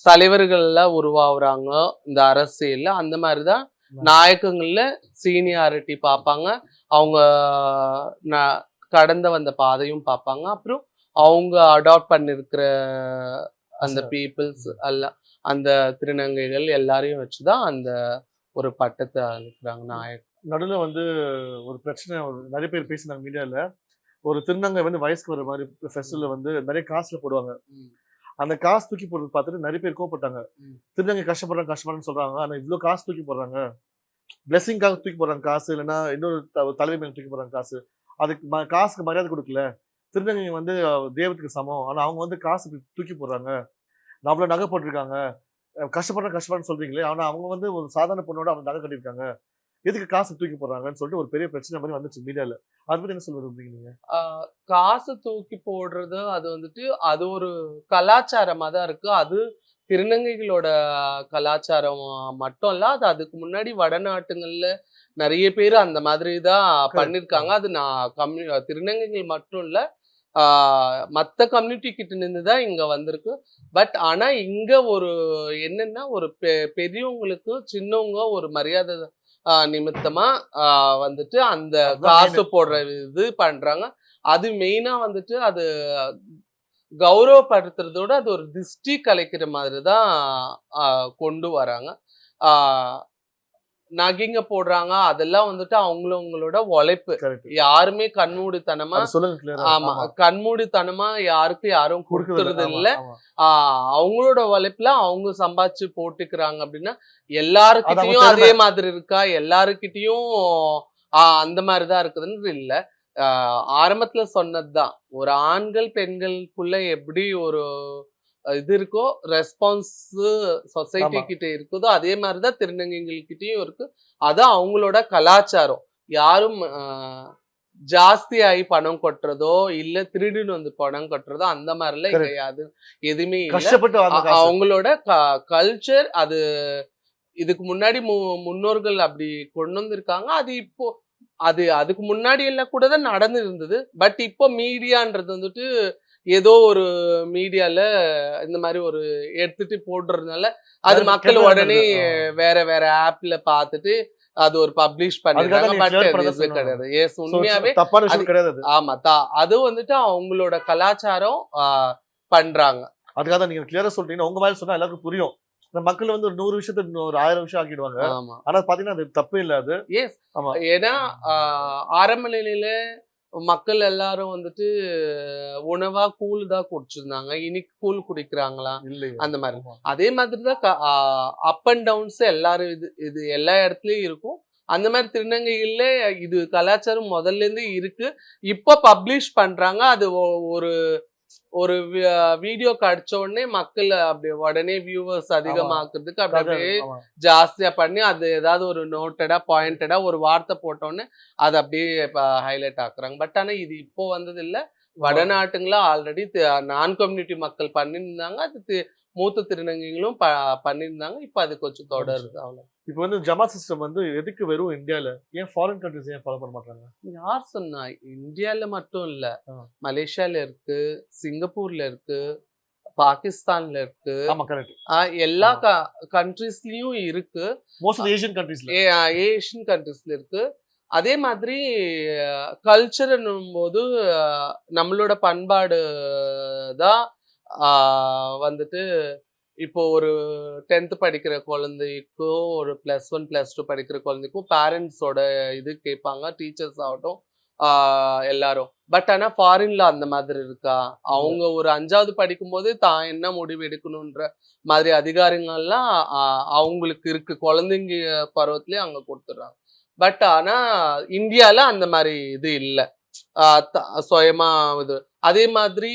தலைவர்கள்லாம் உருவாகுறாங்க இந்த அரசியல்ல, அந்த மாதிரிதான் நாயக்கங்கள்ல சீனியாரிட்டி பார்ப்பாங்க, அவங்க கடந்து வந்த பாதையும் பார்ப்பாங்க, அப்புறம் அவங்க அடாப்ட் பண்ணிருக்கிற அந்த பீப்புள்ஸ் எல்லாம் அந்த திருநங்கைகள் எல்லாரையும் வச்சுதான் அந்த ஒரு பட்டத்தை அளிக்கிறாங்க நாயக். நடுவில் வந்து ஒரு பிரச்சனை நிறைய பேர் பேசினாங்க மீடியாவில். ஒரு திருநங்கை வந்து வயசுக்கு வர மாதிரி ஃபெஸ்டிவலில் வந்து நிறைய காசுல போடுவாங்க. அந்த காசு தூக்கி போடுறது பார்த்துட்டு நிறைய பேர் கோவப்பட்டாங்க. திருநங்கை கஷ்டப்படுறான்னு சொல்றாங்க, ஆனால் இவ்வளோ காசு தூக்கி போடுறாங்க, பிளெஸிங்காக தூக்கி போடுறாங்க காசு, இல்லைன்னா இன்னொரு தலைமை மேலே தூக்கி போடுறாங்க காசு, அதுக்கு காசுக்கு மரியாதை கொடுக்கல. திருநங்கை வந்து தெய்வத்துக்கு சமம், ஆனால் அவங்க வந்து காசுக்கு தூக்கி போடுறாங்க. அவ்வளோ நகை போட்டிருக்காங்க, கஷ்டப்படுறேன்னு சொல்றீங்களே, ஆனால் அவங்க வந்து ஒரு சாதாரண பொண்ணோட அவங்க நகை கட்டியிருக்காங்க, எதுக்கு காசு தூக்கி போடுறாங்கன்னு சொல்லிட்டு ஒரு பெரிய பிரச்சனை மாதிரி வந்துச்சு மீடியால. அதை பத்தி என்ன சொல்ல விரும்புறீங்க நீங்க? காசு தூக்கி போடுறது அது வந்துட்டு அது ஒரு கலாச்சாரமா தான் இருக்கு. அது திருநங்கைகளோட கலாச்சாரம் மட்டும் இல்ல, அது அதுக்கு முன்னாடி வடநாட்டுங்கள்ல நிறைய பேர் அந்த மாதிரி தான் பண்ணிருக்காங்க. அது நான் திருநங்கைகள் மட்டும் இல்ல, மற்ற கம்யூனிட்டி கிட்ட இருந்து தான் இங்க வந்திருக்கு. பட் ஆனா இங்க ஒரு என்னன்னா ஒரு பெரியவங்களுக்கு சின்னவங்க ஒரு மரியாதை நிமித்தமா வந்துட்டு அந்த காசு போடுற இது பண்றாங்க. அது மெயினா வந்துட்டு அது கௌரவப்படுத்துறதோட அது ஒரு திருஷ்டி கலைக்கிற மாதிரி தான் கொண்டு வராங்க. நகைங்க போடுறாங்க, அதெல்லாம் வந்துட்டு அவங்களோட உழைப்பு. யாருமே கண்மூடித்தனமா ஆமா கண்மூடித்தனமா யாரும் கொடுக்கறது இல்ல. அவங்களோட உழைப்புல அவங்க சம்பாதிச்சு போட்டுக்கிறாங்க அப்படின்னா எல்லாருக்கிட்டையும் அதே மாதிரி இருக்கா, எல்லாருக்கிட்டையும் அந்த மாதிரிதான் இருக்குதுன்னு இல்ல. ஆரம்பத்துல சொன்னதுதான், ஒரு ஆண்கள் பெண்களுக்குள்ள எப்படி ஒரு இது இருக்கோ ரெஸ்பான்ஸ் சொசைட்டி கிட்ட இருக்குதோ அதே மாதிரிதான் திருநங்கைகள்கிட்டயும் இருக்கு. அதான் அவங்களோட கலாச்சாரம். யாரும் ஜாஸ்தியாகி பணம் கொட்டுறதோ இல்ல திருடின்னு வந்து பணம் கொட்டுறதோ அந்த மாதிரிலாம் கிடையாது. எதுவுமே இல்லை. அவங்களோட கல்ச்சர் அது. இதுக்கு முன்னாடி முன்னோர்கள் அப்படி கொண்டு வந்திருக்காங்க. அது இப்போ அதுக்கு முன்னாடி எல்லாம் கூட தான் நடந்து இருந்தது. பட் இப்போ மீடியான்றது வந்துட்டு ஏதோ ஒரு மீடியால இந்த மாதிரி ஒரு எடுத்துட்டு போடுறதுனால அது மக்கள் உடனே வேற வேற ஆப்ல பார்த்துட்டு அது ஒரு பப்ளிஷ் பண்ணிருக்காங்க. பட் கிடையாது. எஸ், உண்மையாவே ஆமா அது வந்துட்டு அவங்களோட கலாச்சாரம் பண்றாங்க. அதுக்காக நீங்க கிளியரா சொல்றீங்க. உங்க மாதிரி சொன்னா எல்லாருக்கும் புரியும். இந்த மக்கள் வந்து ஒரு 100 விஷயத்த ஒரு 1000 விஷயம் ஆக்கிடுவாங்க. ஆனா பாத்தீங்கன்னா அது தப்பே இல்ல. அது எஸ், ஏன்னா ஆரம்ப நிலையில மக்கள் எல்லாரும் வந்துட்டு உணவா கூழ் தான் குடிச்சிருந்தாங்க. இன்னைக்கு கூழ் குடிக்கிறாங்களா அந்த மாதிரி. அதே மாதிரிதான் அப் அண்ட் டவுன்ஸ் எல்லாரும் இது எல்லா இடத்துலயும் இருக்கும். அந்த மாதிரி திருநங்கைகள்ல இது கலாச்சாரம் முதல்ல இருந்து இருக்கு. இப்ப பப்ளிஷ் பண்றாங்க. அது ஒரு வீடியோ கிடைச்ச உடனே மக்கள் அப்படி உடனே வியூவர்ஸ் அதிகமாக்குறதுக்கு அப்படியே ஜாஸ்தியா பண்ணி அது ஏதாவது ஒரு நோட்டடா பாயிண்டடா ஒரு வார்த்தை போட்டோடனே அதை அப்படியே ஹைலைட் ஆக்குறாங்க. பட் ஆனா இது இப்போ வந்தது இல்ல. வடநாட்டுங்களா ஆல்ரெடி நான் கம்யூனிட்டி மக்கள் பண்ணியிருந்தாங்க. அது மூத்த திருநங்கைகளும் பண்ணியிருந்தாங்க. இப்ப அது கொஞ்சம் தொடருது. அவ்வளவு. இப்ப வந்து ஜமாத் சிஸ்டம் வந்து எதுக்கு வெறும் இந்தியால, ஏன் ஃபாரின் கண்ட்ரிஸ் ஏன் ஃபாலோ பண்ண மாட்டாங்க? யார் சொன்னா? இந்தியால மட்டும் இல்ல, மலேசியால இருக்கு, சிங்கப்பூர்ல இருக்கு, பாகிஸ்தான்ல இருக்கு, எல்லா கண்ட்ரீஸ்லயும் இருக்கு. மோஸ்ட் ஏசியன் கண்ட்ரீஸ்ல ஏசியன் கண்ட்ரீஸ்ல இருக்கு. அதே மாதிரி கல்ச்சர்னும் போது நம்மளோட பண்பாடு தான் வந்துட்டு இப்போ ஒரு 10th படிக்கிற குழந்தைக்கும் ஒரு +1 +2 படிக்கிற குழந்தைக்கும் பேரண்ட்ஸோட இது கேட்பாங்க, டீச்சர்ஸ் ஆகட்டும் எல்லாரும். பட் ஆனா ஃபாரின்ல அந்த மாதிரி இருக்கா? அவங்க ஒரு 5வது படிக்கும் போது தான் என்ன முடிவு எடுக்கணும்ன்ற மாதிரி அதிகாரங்கள்லாம் அவங்களுக்கு இருக்கு. குழந்தைங்க பருவத்திலேயே அங்க கொடுத்துடுறாங்க. பட் ஆனா இந்தியால அந்த மாதிரி இது இல்லை. சுயமா இது. அதே மாதிரி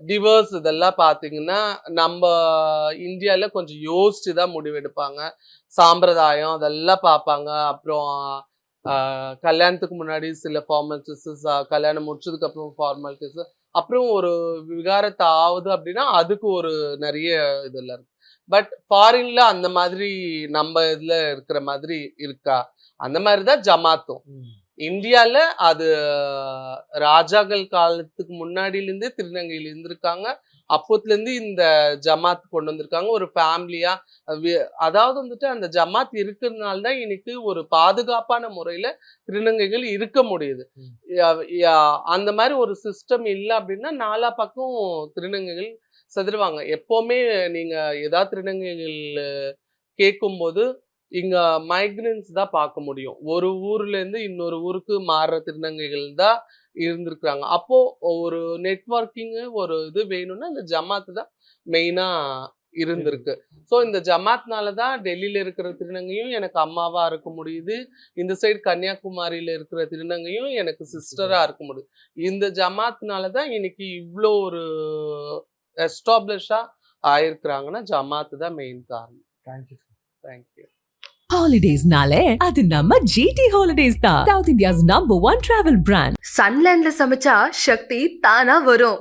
டிவோர்ஸ் இதெல்லாம் பாத்தீங்கன்னா நம்ம இந்தியால கொஞ்சம் யோசிச்சு தான் முடிவெடுப்பாங்க. சாம்பிரதாயம் அதெல்லாம் பார்ப்பாங்க. அப்புறம் கல்யாணத்துக்கு முன்னாடி சில ஃபார்மாலிட்டிஸ், கல்யாணம் முடிச்சதுக்கு அப்புறம் ஃபார்மாலிட்டிஸ், அப்புறம் ஒரு விகாரத்தை ஆகுது அப்படின்னா அதுக்கு ஒரு நிறைய இதெல்லாம் இருக்கு. பட் ஃபாரின்ல அந்த மாதிரி நம்ம இதுல இருக்கிற மாதிரி இருக்கா? அந்த மாதிரிதான் ஜமாத்தும். இந்தியால அது ராஜாக்கள் காலத்துக்கு முன்னாடில இருந்தே திருநங்கையில இருந்திருக்காங்க. அப்போத்துல இருந்து இந்த ஜமாத் கொண்டு வந்திருக்காங்க ஒரு ஃபேமிலியா. அதாவது வந்துட்டு அந்த ஜமாத் இருக்கிறதுனால தான் இன்னைக்கு ஒரு பாதுகாப்பான முறையில திருநங்கைகள் இருக்க முடியுது. அந்த மாதிரி ஒரு சிஸ்டம் இல்லை அப்படின்னா நாலா பக்கம் திருநங்கைகள் செதுருவாங்க. எப்பவுமே நீங்க ஏதாவது திருநங்கைகள் கேட்கும்போது இங்க மைக்ரன்ஸ் தான் பார்க்க முடியும். ஒரு ஊர்ல இருந்து இன்னொரு ஊருக்கு மாறுற திருநங்கைகள் தான் இருந்திருக்கிறாங்க. அப்போ ஒரு நெட்வொர்க்கிங் ஒரு இது வேணும்னா இந்த ஜமாத்து தான் மெயினா இருந்திருக்கு. ஸோ இந்த ஜமாத்னாலதான் டெல்லியில இருக்கிற திருநங்கையும் எனக்கு அம்மாவா இருக்க முடியுது. இந்த சைடு கன்னியாகுமரியில இருக்கிற திருநங்கையும் எனக்கு சிஸ்டரா இருக்க முடியுது. இந்த ஜமாத்னாலதான் இன்னைக்கு இவ்வளோ ஒரு எஸ்டாப்ளிஷா ஆயிருக்கிறாங்கன்னா ஜமாத்து தான் மெயின் காரணம். தேங்க்யூ. தேங்க்யூ. ஹாலிடேஸ்னாலே அது நம்ம ஜிடி ஹாலிடேஸ் தான். South India's number 1 travel brand. சன்லேண்ட்ல சமைச்சா சக்தி தானா வரும்.